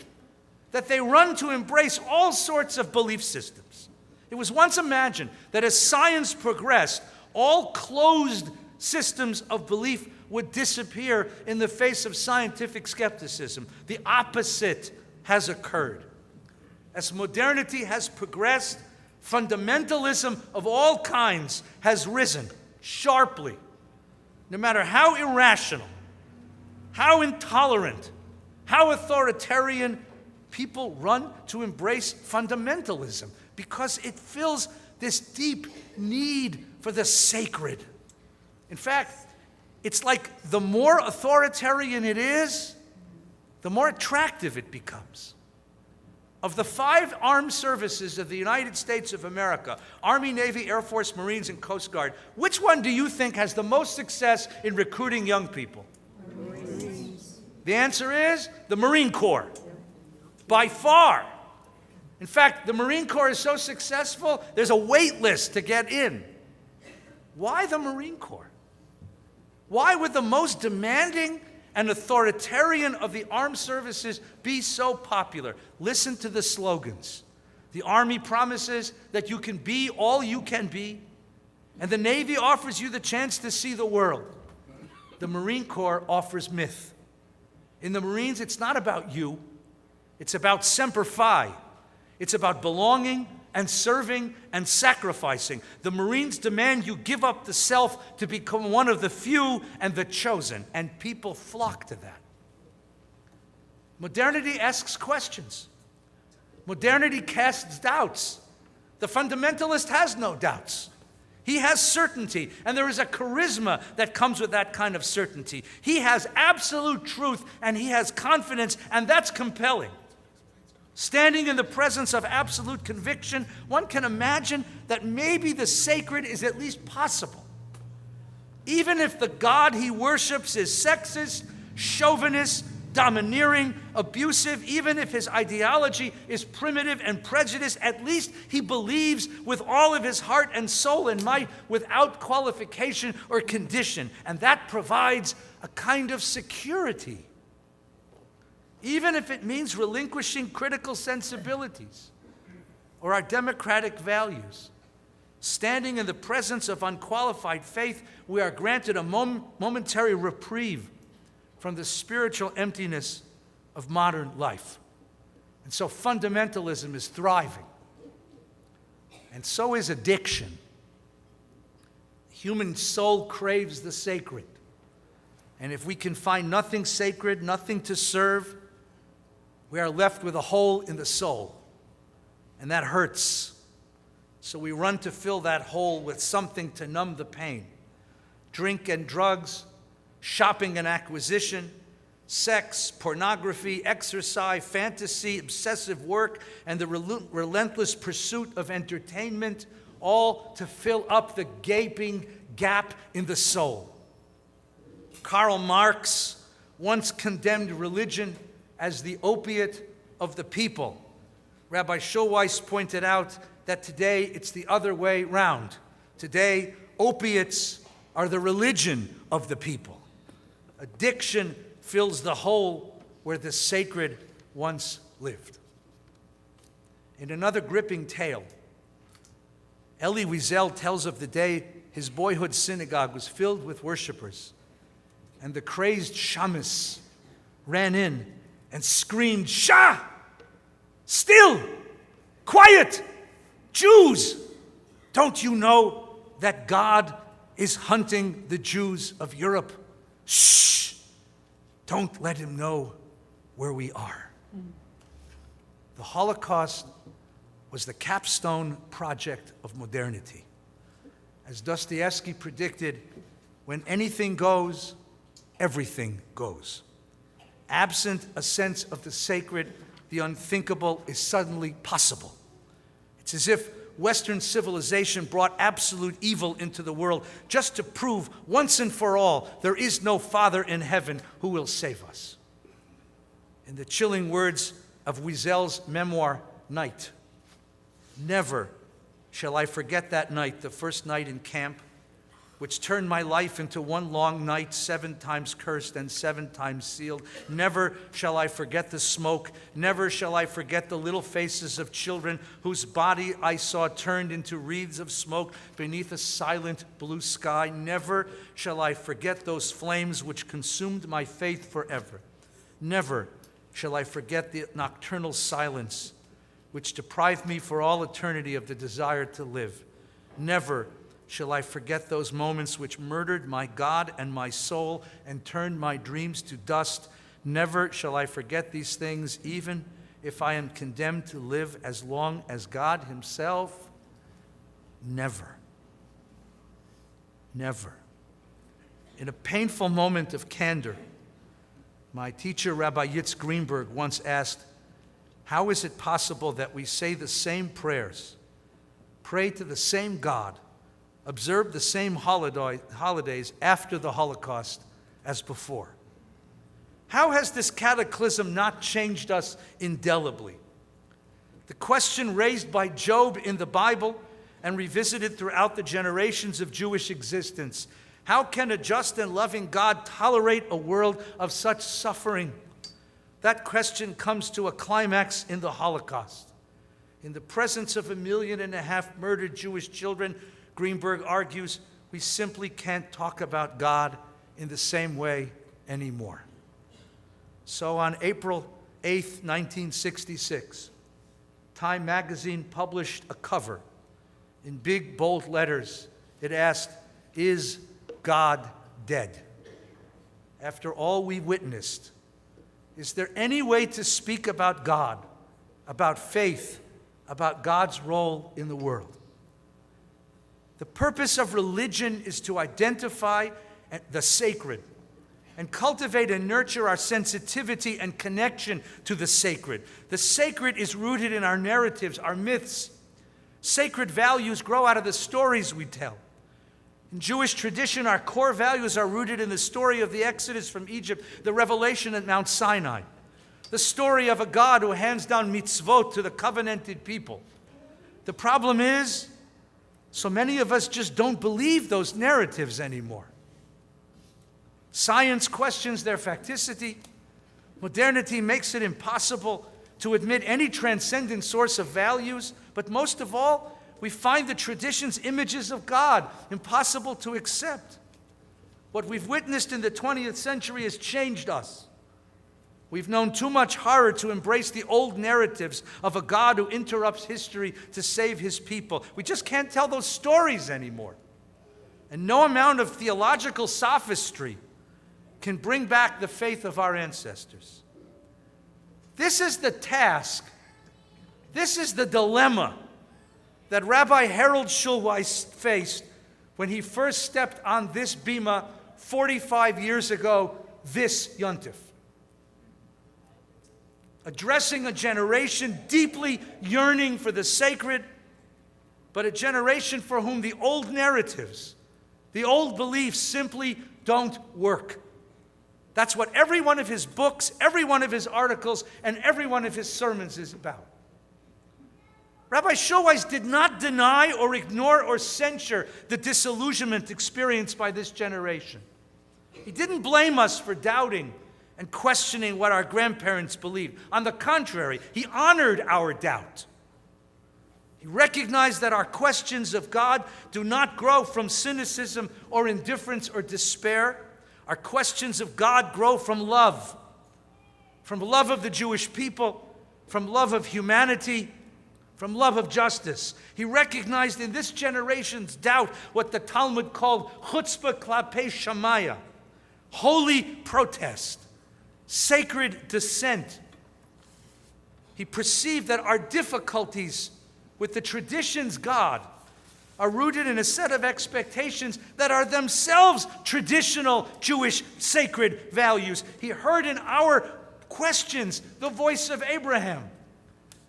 S1: that they run to embrace all sorts of belief systems. It was once imagined that as science progressed, all closed systems of belief would disappear in the face of scientific skepticism. The opposite has occurred. As modernity has progressed, fundamentalism of all kinds has risen sharply. No matter how irrational, how intolerant, how authoritarian, people run to embrace fundamentalism because it fills this deep need for the sacred. In fact, it's like the more authoritarian it is, the more attractive it becomes. Of the 5 armed services of the United States of America, Army, Navy, Air Force, Marines, and Coast Guard, which one do you think has the most success in recruiting young people? Marines. The answer is the Marine Corps. By far. In fact, the Marine Corps is so successful, there's a wait list to get in. Why the Marine Corps? Why would the most demanding and authoritarian of the armed services be so popular? Listen to the slogans. The Army promises that you can be all you can be, and the Navy offers you the chance to see the world. The Marine Corps offers myth. In the Marines, it's not about you. It's about Semper Fi. It's about belonging and serving and sacrificing. The Marines demand you give up the self to become one of the few and the chosen, and people flock to that. Modernity asks questions. Modernity casts doubts. The fundamentalist has no doubts. He has certainty, and there is a charisma that comes with that kind of certainty. He has absolute truth, and he has confidence, and that's compelling. Standing in the presence of absolute conviction, one can imagine that maybe the sacred is at least possible. Even if the God he worships is sexist, chauvinist, domineering, abusive, even if his ideology is primitive and prejudiced, at least he believes with all of his heart and soul and might without qualification or condition. And that provides a kind of security, even if it means relinquishing critical sensibilities or our democratic values. Standing in the presence of unqualified faith, we are granted a momentary reprieve from the spiritual emptiness of modern life. And so fundamentalism is thriving. And so is addiction. The human soul craves the sacred. And if we can find nothing sacred, nothing to serve, we are left with a hole in the soul. And that hurts. So we run to fill that hole with something to numb the pain. Drink and drugs, shopping and acquisition, sex, pornography, exercise, fantasy, obsessive work, and the relentless pursuit of entertainment, all to fill up the gaping gap in the soul. Karl Marx once condemned religion as the opiate of the people. Rabbi Schulweis pointed out that today it's the other way round. Today, opiates are the religion of the people. Addiction fills the hole where the sacred once lived. In another gripping tale, Elie Wiesel tells of the day his boyhood synagogue was filled with worshipers, and the crazed shamus ran in and screamed, "Shah! Still! Quiet! Jews! Don't you know that God is hunting the Jews of Europe? Shh! Don't let him know where we are." The Holocaust was the capstone project of modernity. As Dostoevsky predicted, when anything goes, everything goes. Absent a sense of the sacred, the unthinkable is suddenly possible. It's as if Western civilization brought absolute evil into the world just to prove once and for all there is no Father in heaven who will save us. In the chilling words of Wiesel's memoir, Night, "Never shall I forget that night, the first night in camp, which turned my life into one long night, 7 times cursed and 7 times sealed. Never shall I forget the smoke. Never shall I forget the little faces of children whose body I saw turned into wreaths of smoke beneath a silent blue sky. Never shall I forget those flames which consumed my faith forever. Never shall I forget the nocturnal silence which deprived me for all eternity of the desire to live. Never shall I forget those moments which murdered my God and my soul and turned my dreams to dust. Never shall I forget these things, even if I am condemned to live as long as God himself. Never. Never." In a painful moment of candor, my teacher, Rabbi Yitz Greenberg, once asked, "How is it possible that we say the same prayers, pray to the same God, observe the same holidays after the Holocaust as before? How has this cataclysm not changed us indelibly?" The question raised by Job in the Bible and revisited throughout the generations of Jewish existence: how can a just and loving God tolerate a world of such suffering? That question comes to a climax in the Holocaust. In the presence of 1.5 million murdered Jewish children, Greenberg argues, we simply can't talk about God in the same way anymore. So on April 8th, 1966, Time magazine published a cover. In big, bold letters, it asked, "Is God dead?" After all we witnessed, is there any way to speak about God, about faith, about God's role in the world? The purpose of religion is to identify the sacred and cultivate and nurture our sensitivity and connection to the sacred. The sacred is rooted in our narratives, our myths. Sacred values grow out of the stories we tell. In Jewish tradition, our core values are rooted in the story of the Exodus from Egypt, the revelation at Mount Sinai, the story of a God who hands down mitzvot to the covenanted people. The problem is, so many of us just don't believe those narratives anymore. Science questions their facticity. Modernity makes it impossible to admit any transcendent source of values, but most of all, we find the tradition's images of God impossible to accept. What we've witnessed in the 20th century has changed us. We've known too much horror to embrace the old narratives of a God who interrupts history to save his people. We just can't tell those stories anymore. And no amount of theological sophistry can bring back the faith of our ancestors. This is the task. This is the dilemma that Rabbi Harold Schulweis faced when he first stepped on this bima 45 years ago, this Yontif. Addressing a generation deeply yearning for the sacred, but a generation for whom the old narratives, the old beliefs simply don't work. That's what every one of his books, every one of his articles, and every one of his sermons is about. Rabbi Schulweis did not deny or ignore or censure the disillusionment experienced by this generation. He didn't blame us for doubting and questioning what our grandparents believed. On the contrary, he honored our doubt. He recognized that our questions of God do not grow from cynicism or indifference or despair. Our questions of God grow from love of the Jewish people, from love of humanity, from love of justice. He recognized in this generation's doubt what the Talmud called chutzpah klapei shamaya, holy protest, sacred dissent. He perceived that our difficulties with the tradition's God are rooted in a set of expectations that are themselves traditional Jewish sacred values. He heard in our questions the voice of Abraham.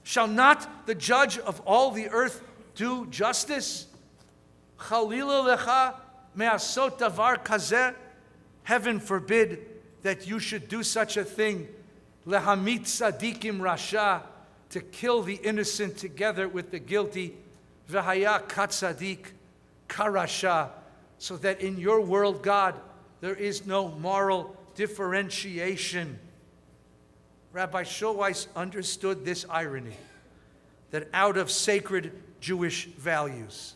S1: Shall not the judge of all the earth do justice? Chalila lecha me'asot davar kazeh. Heaven forbid that you should do such a thing. Lehamit tzadikim rasha, to kill the innocent together with the guilty. V'haya katzadik karasha, so that in your world, God, there is no moral differentiation. Rabbi Schulweis understood this irony, that out of sacred Jewish values,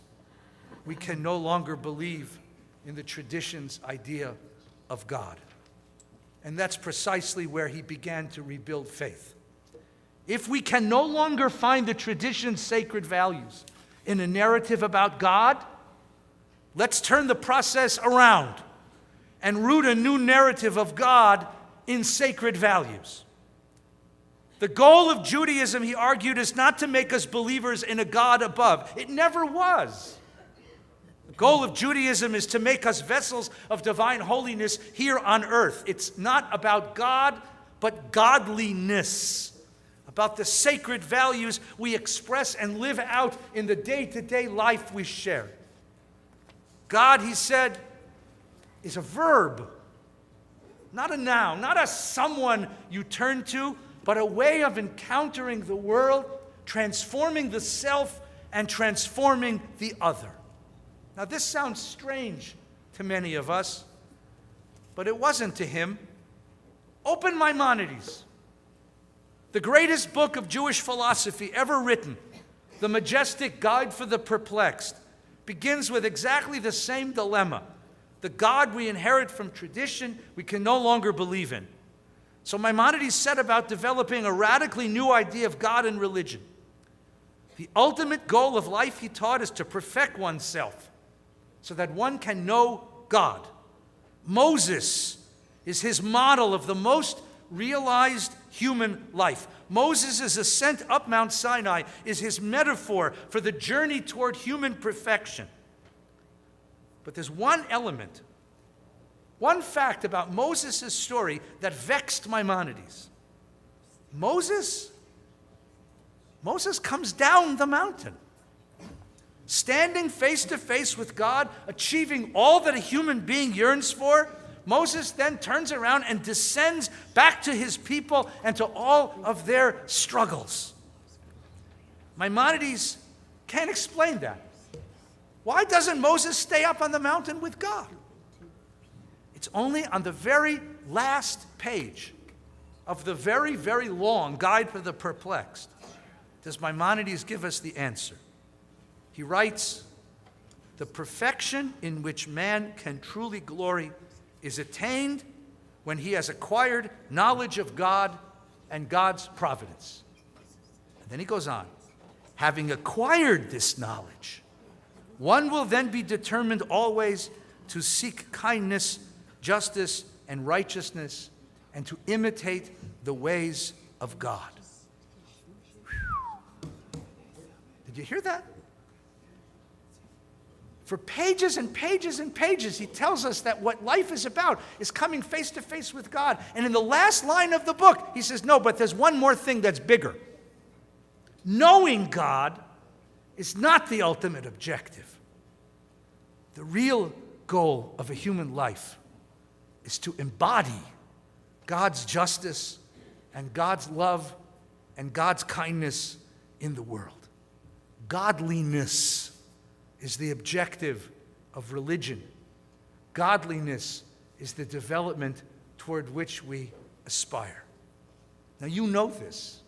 S1: we can no longer believe in the tradition's idea of God. And that's precisely where he began to rebuild faith. If we can no longer find the tradition's sacred values in a narrative about God, let's turn the process around and root a new narrative of God in sacred values. The goal of Judaism, he argued, is not to make us believers in a God above. It never was. The goal of Judaism is to make us vessels of divine holiness here on earth. It's not about God, but godliness, about the sacred values we express and live out in the day-to-day life we share. God, he said, is a verb, not a noun, not a someone you turn to, but a way of encountering the world, transforming the self and transforming the other. Now, this sounds strange to many of us, but it wasn't to him. Open Maimonides, the greatest book of Jewish philosophy ever written, the majestic guide for the perplexed, begins with exactly the same dilemma. The God we inherit from tradition, we can no longer believe in. So Maimonides set about developing a radically new idea of God and religion. The ultimate goal of life, he taught, is to perfect oneself so that one can know God. Moses is his model of the most realized human life. Moses' ascent up Mount Sinai is his metaphor for the journey toward human perfection. But there's one element, one fact about Moses' story that vexed Maimonides. Moses comes down the mountain. standing face to face with God, achieving all that a human being yearns for, Moses then turns around and descends back to his people and to all of their struggles. Maimonides can't explain that. Why doesn't Moses stay up on the mountain with God? It's only on the very last page of the very, very long Guide for the Perplexed does Maimonides give us the answer. He writes, "The perfection in which man can truly glory is attained when he has acquired knowledge of God and God's providence." And then he goes on, "Having acquired this knowledge, one will then be determined always to seek kindness, justice, and righteousness, and to imitate the ways of God." Did you hear that? For pages and pages and pages, he tells us that what life is about is coming face to face with God. And in the last line of the book, he says, no, but there's one more thing that's bigger. Knowing God is not the ultimate objective. The real goal of a human life is to embody God's justice and God's love and God's kindness in the world. Godliness is the objective of religion. Godliness is the development toward which we aspire. Now you know this.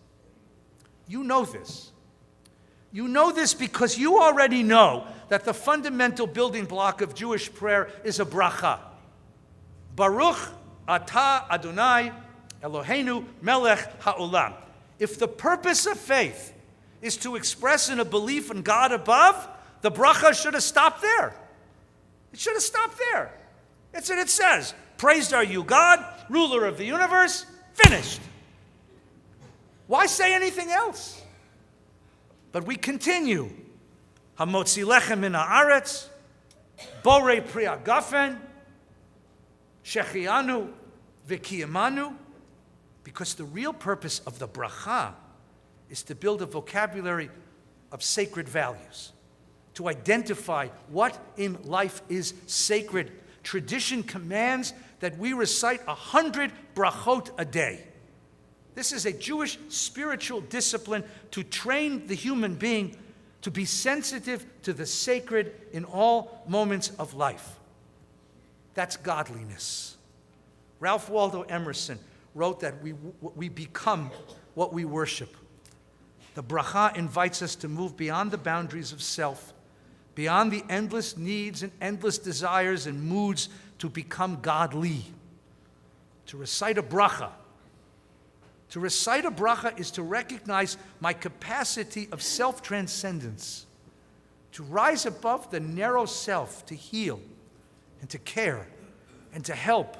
S1: You know this. You know this because you already know that the fundamental building block of Jewish prayer is a bracha. Baruch atah Adonai Eloheinu melech ha'olam. If the purpose of faith is to express in a belief in God above, the bracha should have stopped there. It should have stopped there. That's what it says. Praised are you, God, ruler of the universe. Finished. Why say anything else? But we continue. Hamotzi lechem min haaretz, borei pri hagafen, shechianu v'kiyamanu. Because the real purpose of the bracha is to build a vocabulary of sacred values, to identify what in life is sacred. Tradition commands that we recite 100 brachot a day. This is a Jewish spiritual discipline to train the human being to be sensitive to the sacred in all moments of life. That's godliness. Ralph Waldo Emerson wrote that we become what we worship. The bracha invites us to move beyond the boundaries of self, beyond the endless needs and endless desires and moods, to become godly. To recite a bracha is to recognize my capacity of self-transcendence, to rise above the narrow self, to heal and to care and to help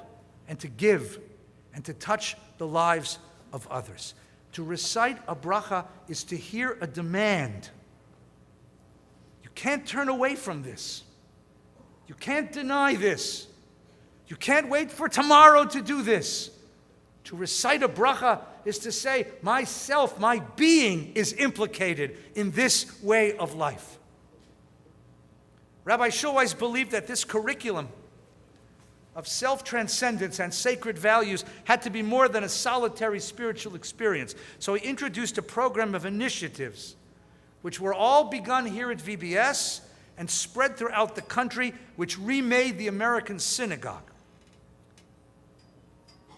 S1: and to give and to touch the lives of others. To recite a bracha is to hear a demand. You can't turn away from this. You can't deny this. You can't wait for tomorrow to do this. To recite a bracha is to say, myself, my being is implicated in this way of life. Rabbi Schulweis believed that this curriculum of self-transcendence and sacred values had to be more than a solitary spiritual experience. So he introduced a program of initiatives, which were all begun here at VBS and spread throughout the country, which remade the American synagogue.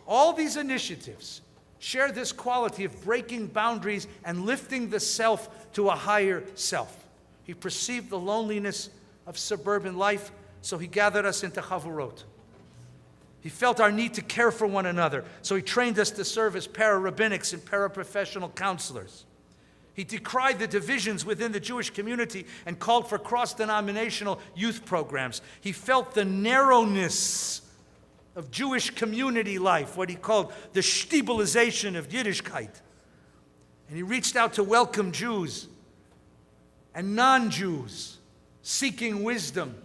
S1: All these initiatives share this quality of breaking boundaries and lifting the self to a higher self. He perceived the loneliness of suburban life, so he gathered us into chavurot. He felt our need to care for one another, so he trained us to serve as para-rabbinics and para-professional counselors. He decried the divisions within the Jewish community and called for cross-denominational youth programs. He felt the narrowness of Jewish community life, what he called the shtibelization of Yiddishkeit. And he reached out to welcome Jews and non-Jews seeking wisdom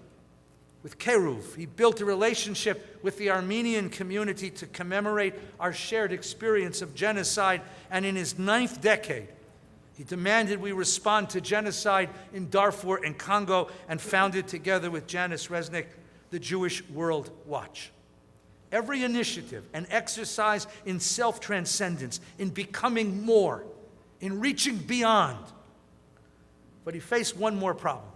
S1: with Keruv. He built a relationship with the Armenian community to commemorate our shared experience of genocide. And in his 9th decade, He demanded we respond to genocide in Darfur and Congo, and founded, together with Janice Resnick, the Jewish World Watch. Every initiative and exercise in self-transcendence, in becoming more, in reaching beyond. But he faced one more problem.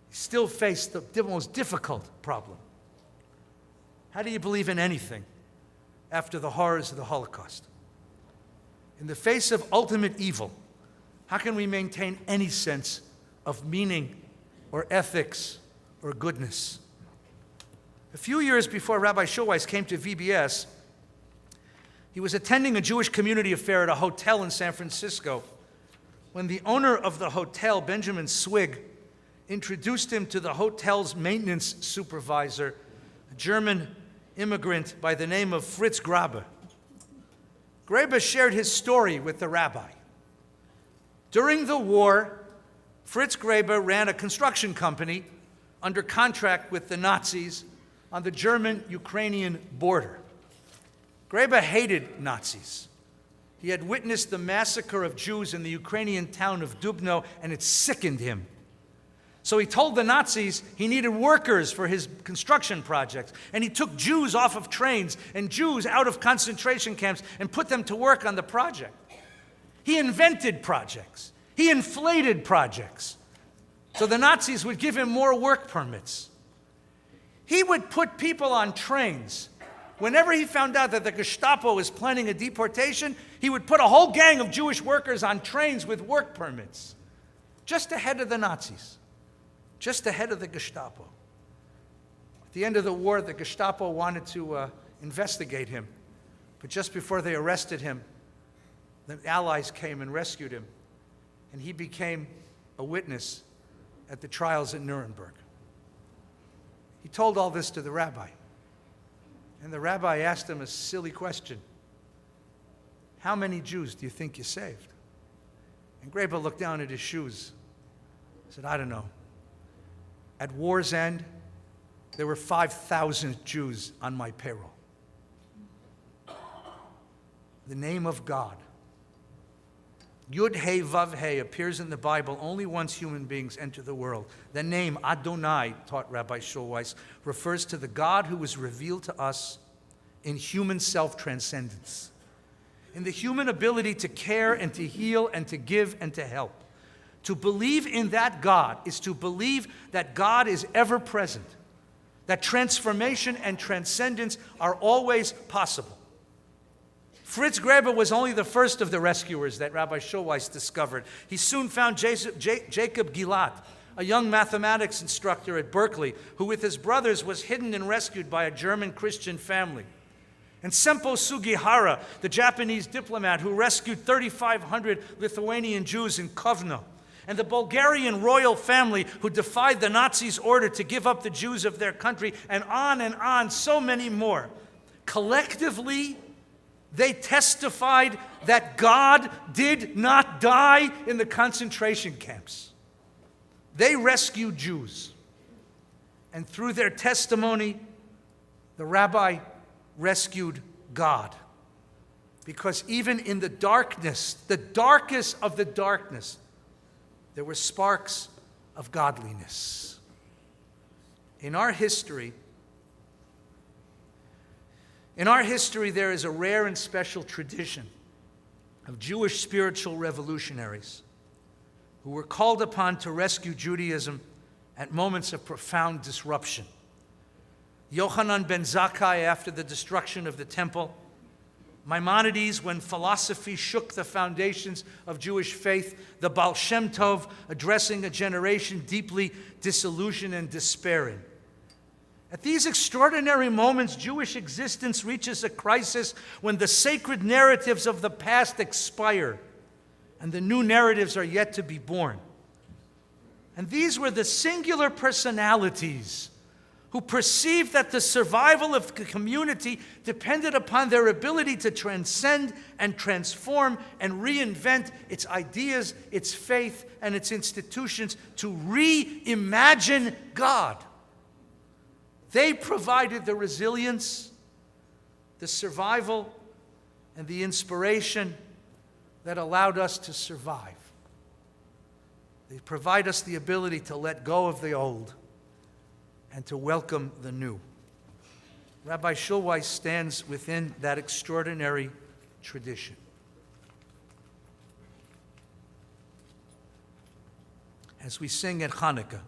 S1: He still faced the most difficult problem. How do you believe in anything after the horrors of the Holocaust? In the face of ultimate evil, how can we maintain any sense of meaning or ethics or goodness? A few years before Rabbi Schulweis came to VBS, he was attending a Jewish community affair at a hotel in San Francisco when the owner of the hotel, Benjamin Swig, introduced him to the hotel's maintenance supervisor, a German immigrant by the name of Fritz Grabe. Grabe shared his story with the rabbi. During the war, Fritz Grabe ran a construction company under contract with the Nazis on the German-Ukrainian border. Grabe hated Nazis. He had witnessed the massacre of Jews in the Ukrainian town of Dubno, and it sickened him. So he told the Nazis he needed workers for his construction projects, and he took Jews off of trains and Jews out of concentration camps and put them to work on the project. He invented projects. He inflated projects. So the Nazis would give him more work permits. He would put people on trains. Whenever he found out that the Gestapo was planning a deportation, he would put a whole gang of Jewish workers on trains with work permits, just ahead of the Nazis. Just ahead of the Gestapo. At the end of the war, the Gestapo wanted to investigate him. But just before they arrested him, the Allies came and rescued him. And he became a witness at the trials at Nuremberg. He told all this to the rabbi. And the rabbi asked him a silly question. How many Jews do you think you saved? And Grabe looked down at his shoes. He said, I don't know. At war's end, there were 5,000 Jews on my payroll. The name of God, Yud He Vav He, appears in the Bible only once human beings enter the world. The name Adonai, taught Rabbi Schulweis, refers to the God who was revealed to us in human self-transcendence, in the human ability to care and to heal and to give and to help. To believe in that God is to believe that God is ever present, that transformation and transcendence are always possible. Fritz Grabe was only the first of the rescuers that Rabbi Schulweis discovered. He soon found Jacob Gilad, a young mathematics instructor at Berkeley, who with his brothers was hidden and rescued by a German Christian family. And Sempo Sugihara, the Japanese diplomat who rescued 3,500 Lithuanian Jews in Kovno. And the Bulgarian royal family who defied the Nazis' order to give up the Jews of their country, and on, so many more. Collectively, they testified that God did not die in the concentration camps. They rescued Jews. And through their testimony, the rabbi rescued God. Because even in the darkness, the darkest of the darkness, there were sparks of godliness. In our history, there is a rare and special tradition of Jewish spiritual revolutionaries who were called upon to rescue Judaism at moments of profound disruption. Yochanan ben Zakkai after the destruction of the temple, Maimonides when philosophy shook the foundations of Jewish faith, the Baal Shem Tov addressing a generation deeply disillusioned and despairing. At these extraordinary moments, Jewish existence reaches a crisis when the sacred narratives of the past expire and the new narratives are yet to be born. And these were the singular personalities who perceived that the survival of the community depended upon their ability to transcend and transform and reinvent its ideas, its faith, and its institutions to reimagine God. They provided the resilience, the survival, and the inspiration that allowed us to survive. They provide us the ability to let go of the old and to welcome the new. Rabbi Schulweis stands within that extraordinary tradition. As we sing at Hanukkah,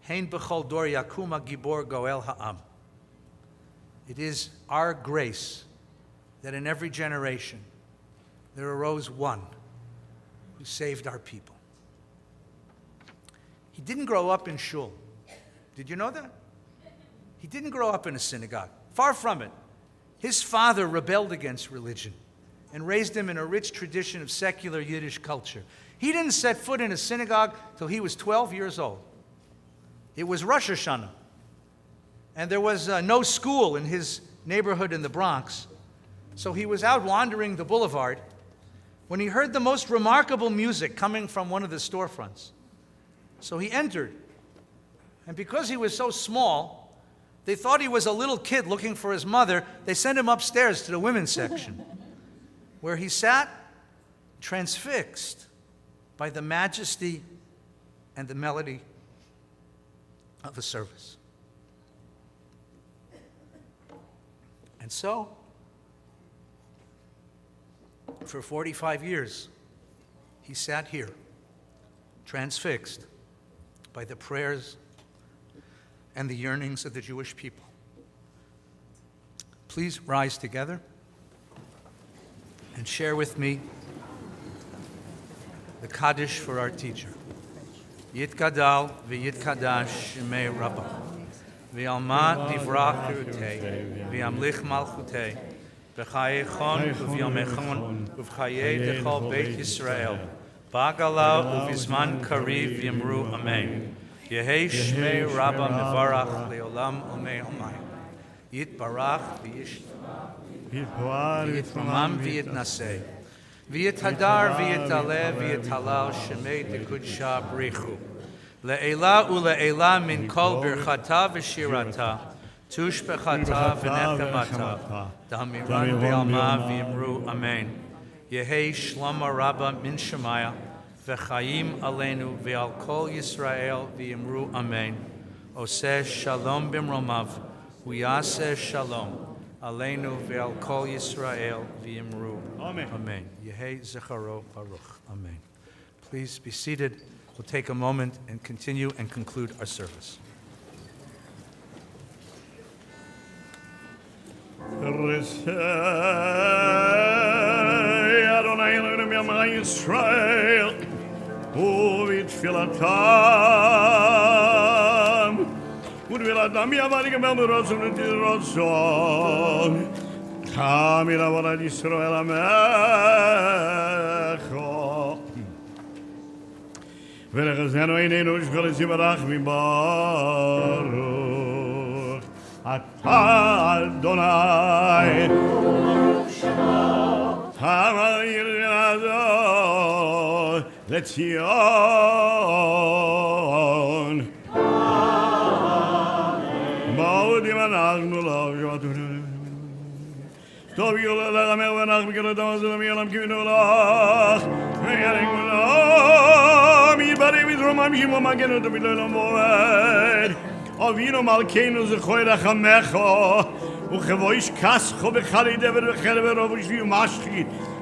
S1: Hein b'chol dor yakum gibor goel ha'am. It is our grace that in every generation there arose one who saved our people. He didn't grow up in shul. Did you know that? He didn't grow up in a synagogue. Far from it. His father rebelled against religion and raised him in a rich tradition of secular Yiddish culture. He didn't set foot in a synagogue till he was 12 years old. It was Rosh Hashanah, and there was no school in his neighborhood in the Bronx, so he was out wandering the boulevard when he heard the most remarkable music coming from one of the storefronts. So he entered, and because he was so small, they thought he was a little kid looking for his mother. They sent him upstairs to the women's section, where he sat transfixed by the majesty and the melody of the service. And so, for 45 years, he sat here, transfixed by the prayers and the yearnings of the Jewish people. Please rise together and share with me the Kaddish for our teacher. Yitkadal v'yitkadash shemei Rabbi v'yalma divrach kirutei v'yamlich malchutei v'chayechon v'yamechon v'chayei dechol Beit Yisrael b'agala u'vizman kariv v'yamru amen. Yehei shmei Rabbi mevarach leolam omei omai. Yitbarach v'yitmamam v'yitnaseh. V'yitadar v'yitale v'yitalal shemei dekudsha brichu. Le'ela ule'ela min kol birchata v'shirata. Tushbechata v'nechemata. Damiran v'alma v'yimru amen. Yehei shlama rabba min shemaya. V'chaim aleinu v'al kol Yisrael v'yimru amen. Oseh shalom b'mromav. V'yaseh shalom. Aleinu ve'al kol Yisrael v'yimru.
S2: Amen.
S1: Amen. Yehei zecharo baruch. Amen. Please be seated. We'll take a moment and continue and conclude our service.
S2: Adonai Eloheinu Yamai Yisrael Uvitfilatam Udvilatam Yavadi Gamel Merozun Udirozon Kamila Varad Yisrael Amecho Velechazenu Einenu Shkol Yizivarach Mibaruch Ata Adonai Hamal Yirado Letzion Maudim Anachnu Lo Tov Yula Lamel Vanach Mikra Damazul Mialam Kivinu Lach Meyaring Ulam Yibari Vidromam Shimo Magenu Tabilolam Moed Avinu Malkeinu Zechoy Rachamecho Uchevoish Kascho Bechali Dever Bechelver Ovushvi Umashchi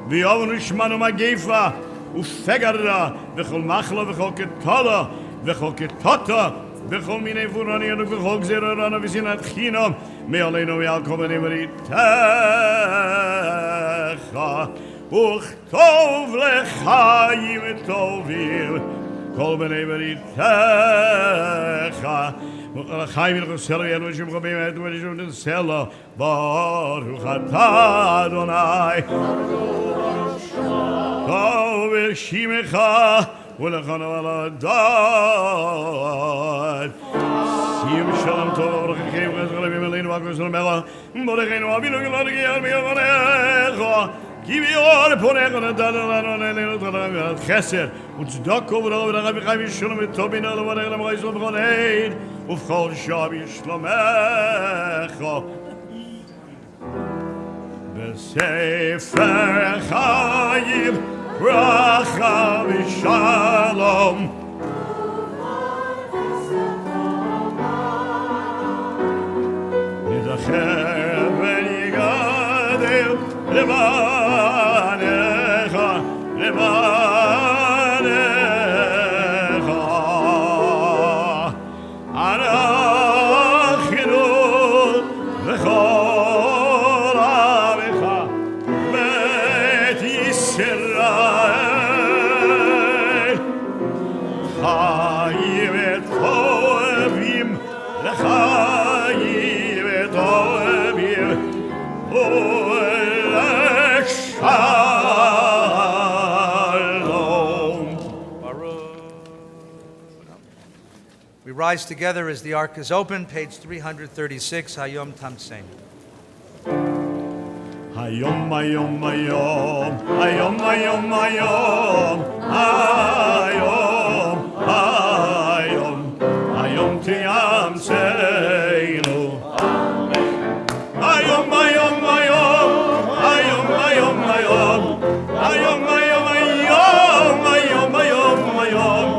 S2: V'yovnu Shmanu Magefa Ufegara V'chol Machla V'chol Ketola V'chol Ketota V'chol Minei Furani Anu V'chol Gzerorana V'sinat Chinom Me'aleinu V'al Kovenim V'ritecha Uchtov L'chayim Tovim Kol B'nei V'ritecha Chaim L'choselo Yenu Shem Chobim Etu V'nishum N'selo Baruch Atah Adonai Tov V'shimecha V'lechanu Aladad Sim Shalom Tov V'rachim V'ezgol V'melinu V'akos L'mela V'orecheinu Avinu G'lad G'yal V'yavanecha Give your Ponech V'nadad V'elenu Tadam V'ad Chesed V'tzedako V'rachim V'rachim V'chaim V'shalom V'tobin V'alevonech L'm'chayis V'chol Ufchol Shab Yishlomecha בספר חיים ברכה ושלום נזכר וניגדל לבניך אנחנו וכל עמך בית ישראל חיים וטובים לחיים וטובים ולשלום.
S1: We rise together as the ark is open, page 336, Hayom Tamsein.
S2: Hayom, hayom, hayom, hayom, hayom, hayom, hayom, hayom, hayom Tamseinu. Hayom, hayom, hayom, hayom, hayom, hayom, hayom, hayom, hayom, hayom, hayom, hayom.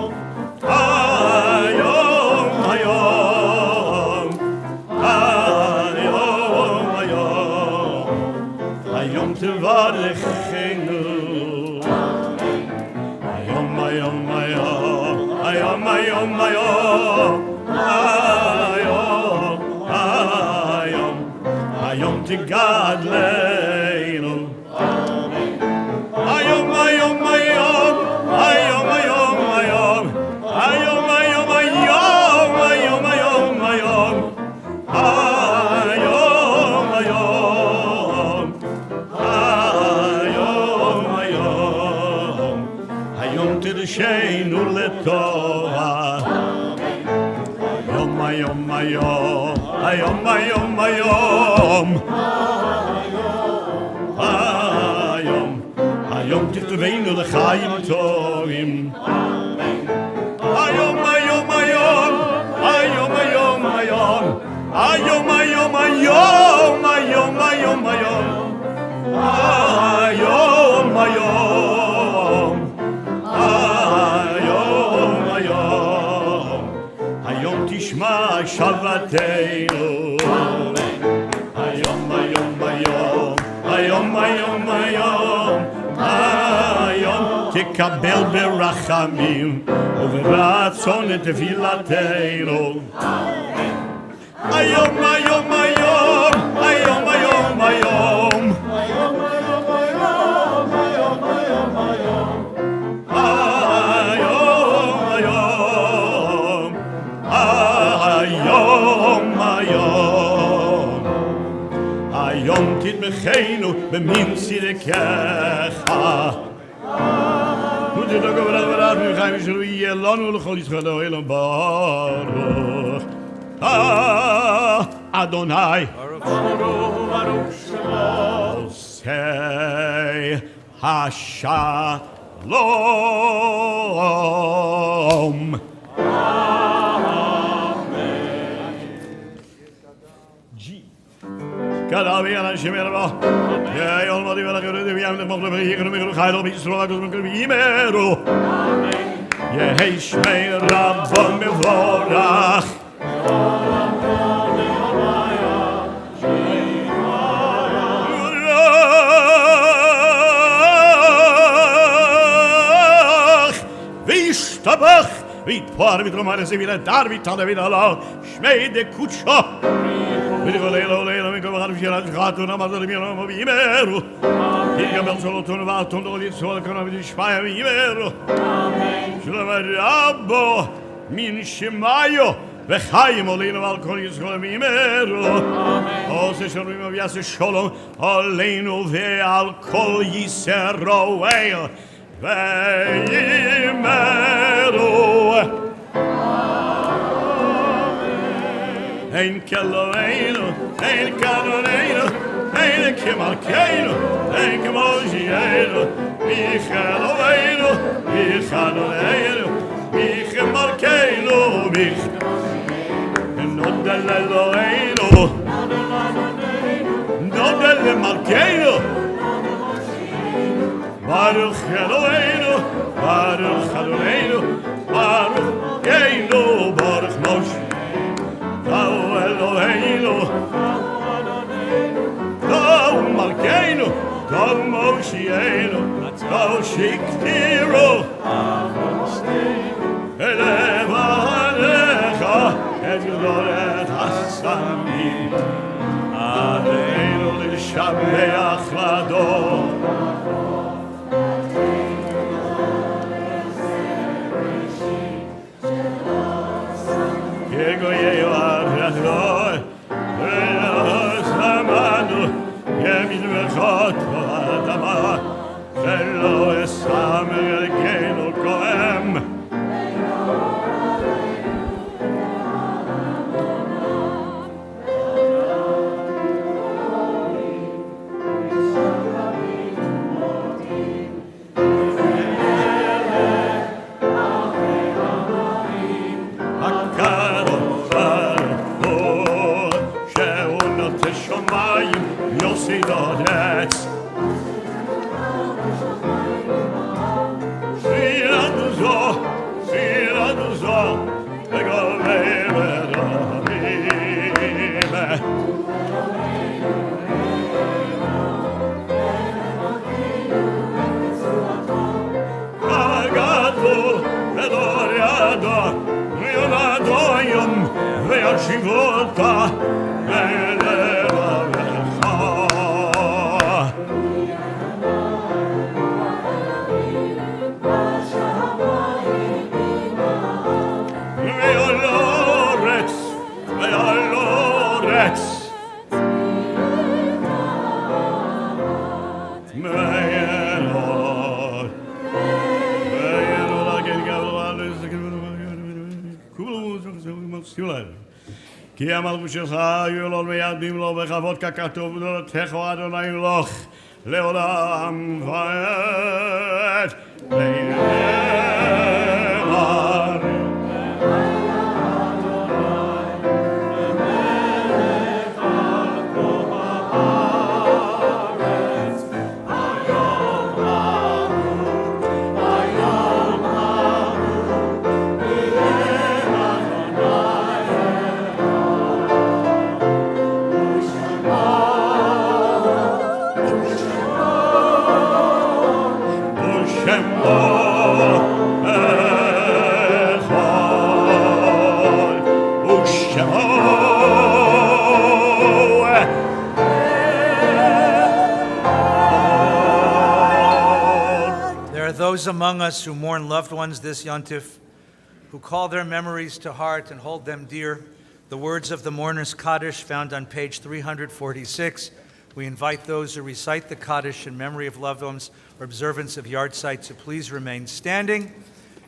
S2: Tvarechenu Hayom hayom hayom hayom hayom hayom hayom hayom hayom tigadleinu hayom hayom hayom hayom hayom hayom hayom hayom hayom hayom hayom hayom Sheinu letova Yom hayom hayom hayom hayom hayom hayom hayom tikveinu lechaim tovim hayom hayom hayom hayom hayom hayom hayom hayom hayom hayom hayom hayom hayom Tishma Shabbateinu Hayom Hayom Hayom Hayom Hayom Hayom Hayom Tikabel berachamim Uveratzon et tefilateinu Hayom Hayom Hayom Hayom Hayom Hayom Hayom Hayom Hayom Hayom Hayom titmechenu b'minsi lekecha U'ti dogo v'rach v'chayim shelu yelonu l'chol Yisrael ha'olam baruch Adonai Baruch Shemo Osei HaShalom Kadavi ala shemerva Ya yol madi vela gerede vi amne mogle ve yegnu meglu khaylo bi isro agos meglu bi imeru Ye heishmei rabbon mevorach Vishtabach vit par vit romare se vila dar vit tale vit ala shmei de kutsha Vidi volelo lelo mi come harfiera gato na mazal mi no mi imeru Diga bel solo tono va tondo li solo con vi spaia mi imeru Amen Shalom Rabbo min shemayo ve chaim olinu al kol yisrael mi imeru Amen O se shalom mi yas shalom olinu ve al kol yisrael ve imeru Ein Keloinu, ein Kadoneinu, ein Kemalkeinu, ein Kemoshienu, Micheloinu, Michadoneinu, Michemalkeinu, Nodel Eloinu, Nodel Malkeinu, Baruch Eloheinu, Baruch Adonenu, Baruch Yeinu, Baruch Moshe. Thou Eloheinu, Thou Malkeinu, Thou Moshienu, Thou Shiktiru, Elevanecha, Et Gedolet Hasamim, Aleinu L'Shabeach Lador. Yego Yevar Yadroi, Samanu, Yemid Mechot, Adama, Shelo Esam Elkeinu Koem. כי המלכות שלך יהיו לו וידים לו וכבוד ככתוב בדורתך אדוני לך לעולם ועד.
S1: Those among us who mourn loved ones this Yontif, who call their memories to heart and hold them dear, the words of the mourner's Kaddish found on page 346. We invite those who recite the Kaddish in memory of loved ones or observance of yard site to please remain standing.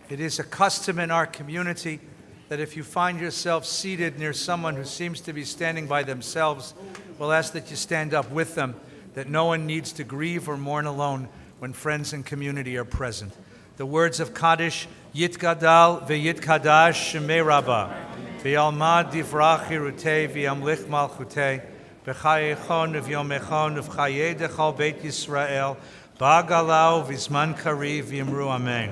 S1: It is a custom in our community that if you find yourself seated near someone who seems to be standing by themselves, we'll ask that you stand up with them, that no one needs to grieve or mourn alone when friends and community are present. The words of Kaddish, Yitgadal v'yitkadash shemei Rabbi, v'yalmad divrach hirutei v'yamlich malchutei, v'chayechon v'yomechon v'chayei dechal beit Yisrael, ba'galau v'zman kari v'yimru amen.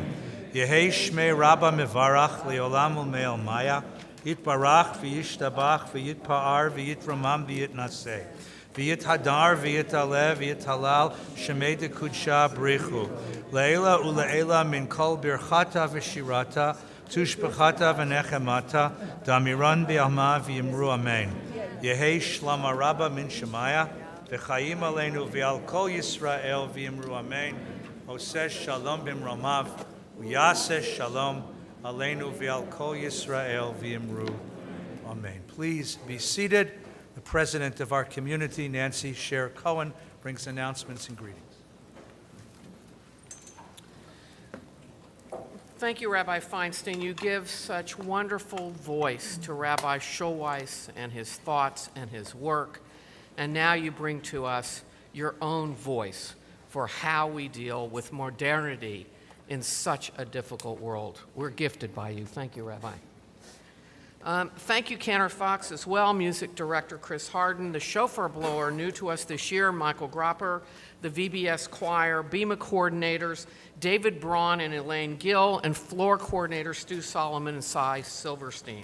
S1: Yehei shmei Rabbi mevarach le'olam u'me'el maya, yitbarach v'yishtabach v'yitpa'ar v'yitramam v'yitnaseh. V'yit hadar, v'yit aleh, v'yit halal, shemei de kudsha brichu. Le'ela u'le'ela min kol birchata v'shirata, tushbechata v'nechemata, damiran bi'alma v'yimru amen. Yehei shlama rabba min shemaya, v'chayim aleinu v'al kol Yisrael v'yimru amen. Oseh shalom b'mromav, v'yaseh shalom aleinu v'al kol Yisrael v'yimru amen. Please be seated. The president of our community, Nancy Sher Cohen, brings announcements and greetings.
S4: Thank you, Rabbi Feinstein. You give such wonderful voice to Rabbi Schulweis and his thoughts and his work. And now you bring to us your own voice for how we deal with modernity in such a difficult world. We're gifted by you. Thank you, Rabbi. Thank you, Cantor Fox, as well, music director Chris Harden, the chauffeur blower, new to us this year, Michael Gropper, the VBS choir, BEMA coordinators, David Braun and Elaine Gill, and floor coordinators Stu Solomon and Cy Silverstein.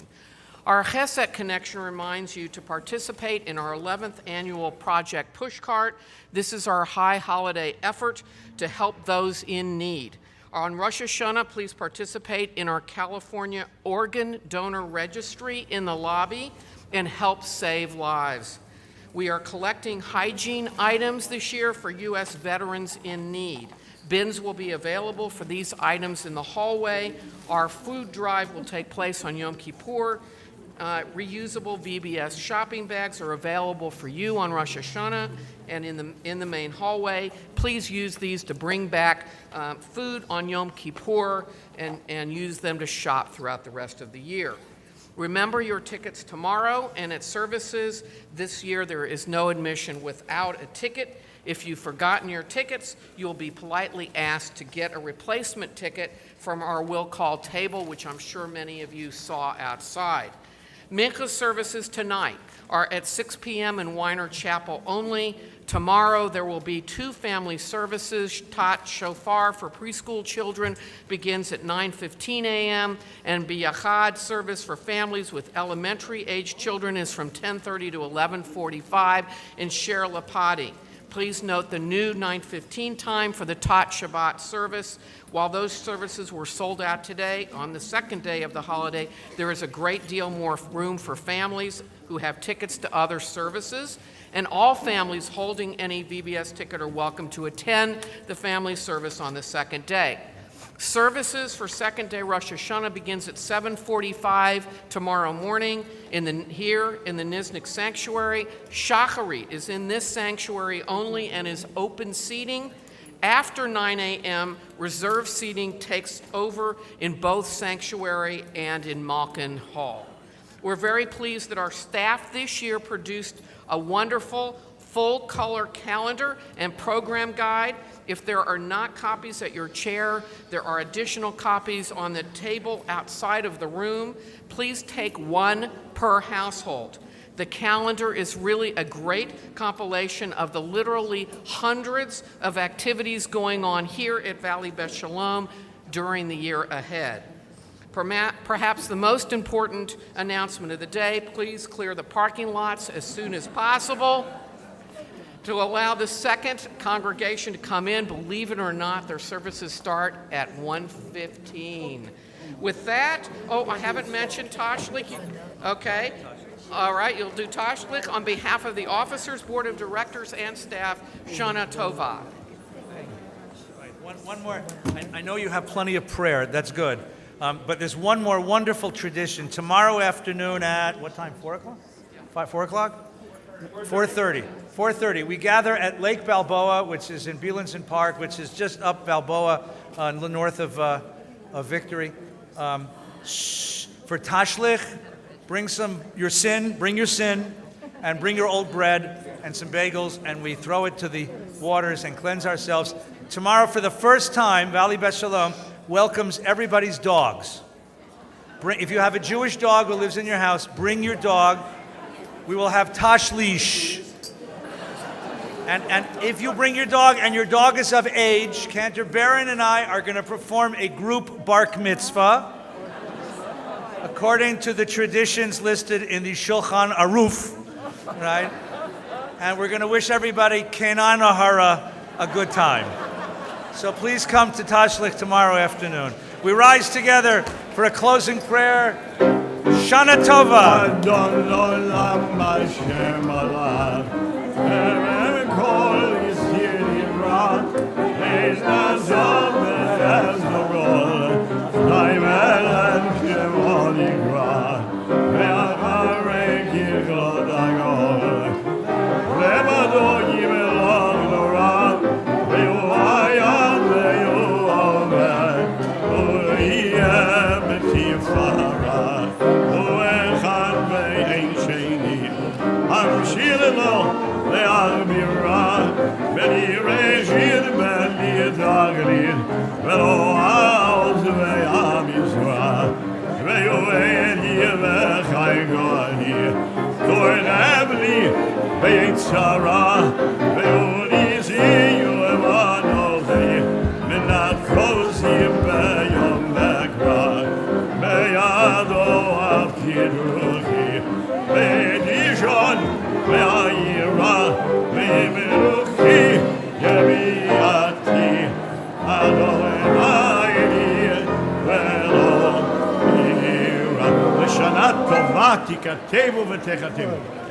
S4: Our Chesed Connection reminds you to participate in our 11th annual Project Pushcart. This is our high holiday effort to help those in need. On Rosh Hashanah, please participate in our California Organ Donor Registry in the lobby and help save lives. We are collecting hygiene items this year for U.S. veterans in need. Bins will be available for these items in the hallway. Our food drive will take place on Yom Kippur. Reusable VBS shopping bags are available for you on Rosh Hashanah and in the main hallway. Please use these to bring back food on Yom Kippur and use them to shop throughout the rest of the year. Remember your tickets tomorrow, and at services this year there is no admission without a ticket. If you've forgotten your tickets, you'll be politely asked to get a replacement ticket from our will call table, which I'm sure many of you saw outside. Mincha services tonight are at 6 p.m. in Weiner Chapel only. Tomorrow there will be 2 family services. Tat Shofar for preschool children begins at 9:15 a.m. and Biyachad service for families with elementary-age children is from 10:30 to 11:45 in Sher Lapati. Please note the new 9:15 time for the Tat Shabbat service. While those services were sold out today, on the second day of the holiday, there is a great deal more room for families who have tickets to other services, and all families holding any VBS ticket are welcome to attend the family service on the second day. Services for second day Rosh Hashanah begins at 7:45 tomorrow morning here in the Niznik Sanctuary. Shacharit is in this sanctuary only and is open seating. After 9 a.m., reserved seating takes over in both sanctuary and in Malkin Hall. We're very pleased that our staff this year produced a wonderful full-color calendar and program guide. If there are not copies at your chair, there are additional copies on the table outside of the room. Please take one per household. The calendar is really a great compilation of the literally hundreds of activities going on here at Valley Beth Shalom during the year ahead. Perhaps the most important announcement of the day, please clear the parking lots as soon as possible to allow the second congregation to come in. Believe it or not, their services start at 1:15. With that, I haven't mentioned Tashlik. Okay. All right, you'll do Tashlik on behalf of the officers, board of directors, and staff. Shana Tova.
S1: One more. I know you have plenty of prayer. That's good. But there's one more wonderful tradition. Tomorrow afternoon at, what time, 4 o'clock? 4 o'clock? 4:30. 4:30. We gather at Lake Balboa, which is in Bielenson Park, which is just up Balboa, north of Victory. For Tashlich, bring your sin, and bring your old bread and some bagels, and we throw it to the waters and cleanse ourselves. Tomorrow, for the first time, Valley Beth Shalom welcomes everybody's dogs. If you have a Jewish dog who lives in your house, bring your dog. We will have tashlish. And if you bring your dog and your dog is of age, Cantor Barron and I are going to perform a group bark mitzvah according to the traditions listed in the Shulchan Aruf, right? And we're going to wish everybody Kenan Ahara a good time. So please come to Tashlich tomorrow afternoon. We rise together for a closing prayer. Shana Tova.
S2: Well, ביצרה, ואוריזי ובנולי, מנחוזי ביום מקרא, בידו הפקידוכי, בדישון, בעירה, במרוחי, יביעתי, אדוני ולא אירא. לשנה טובה תיכתבו ותכתבו.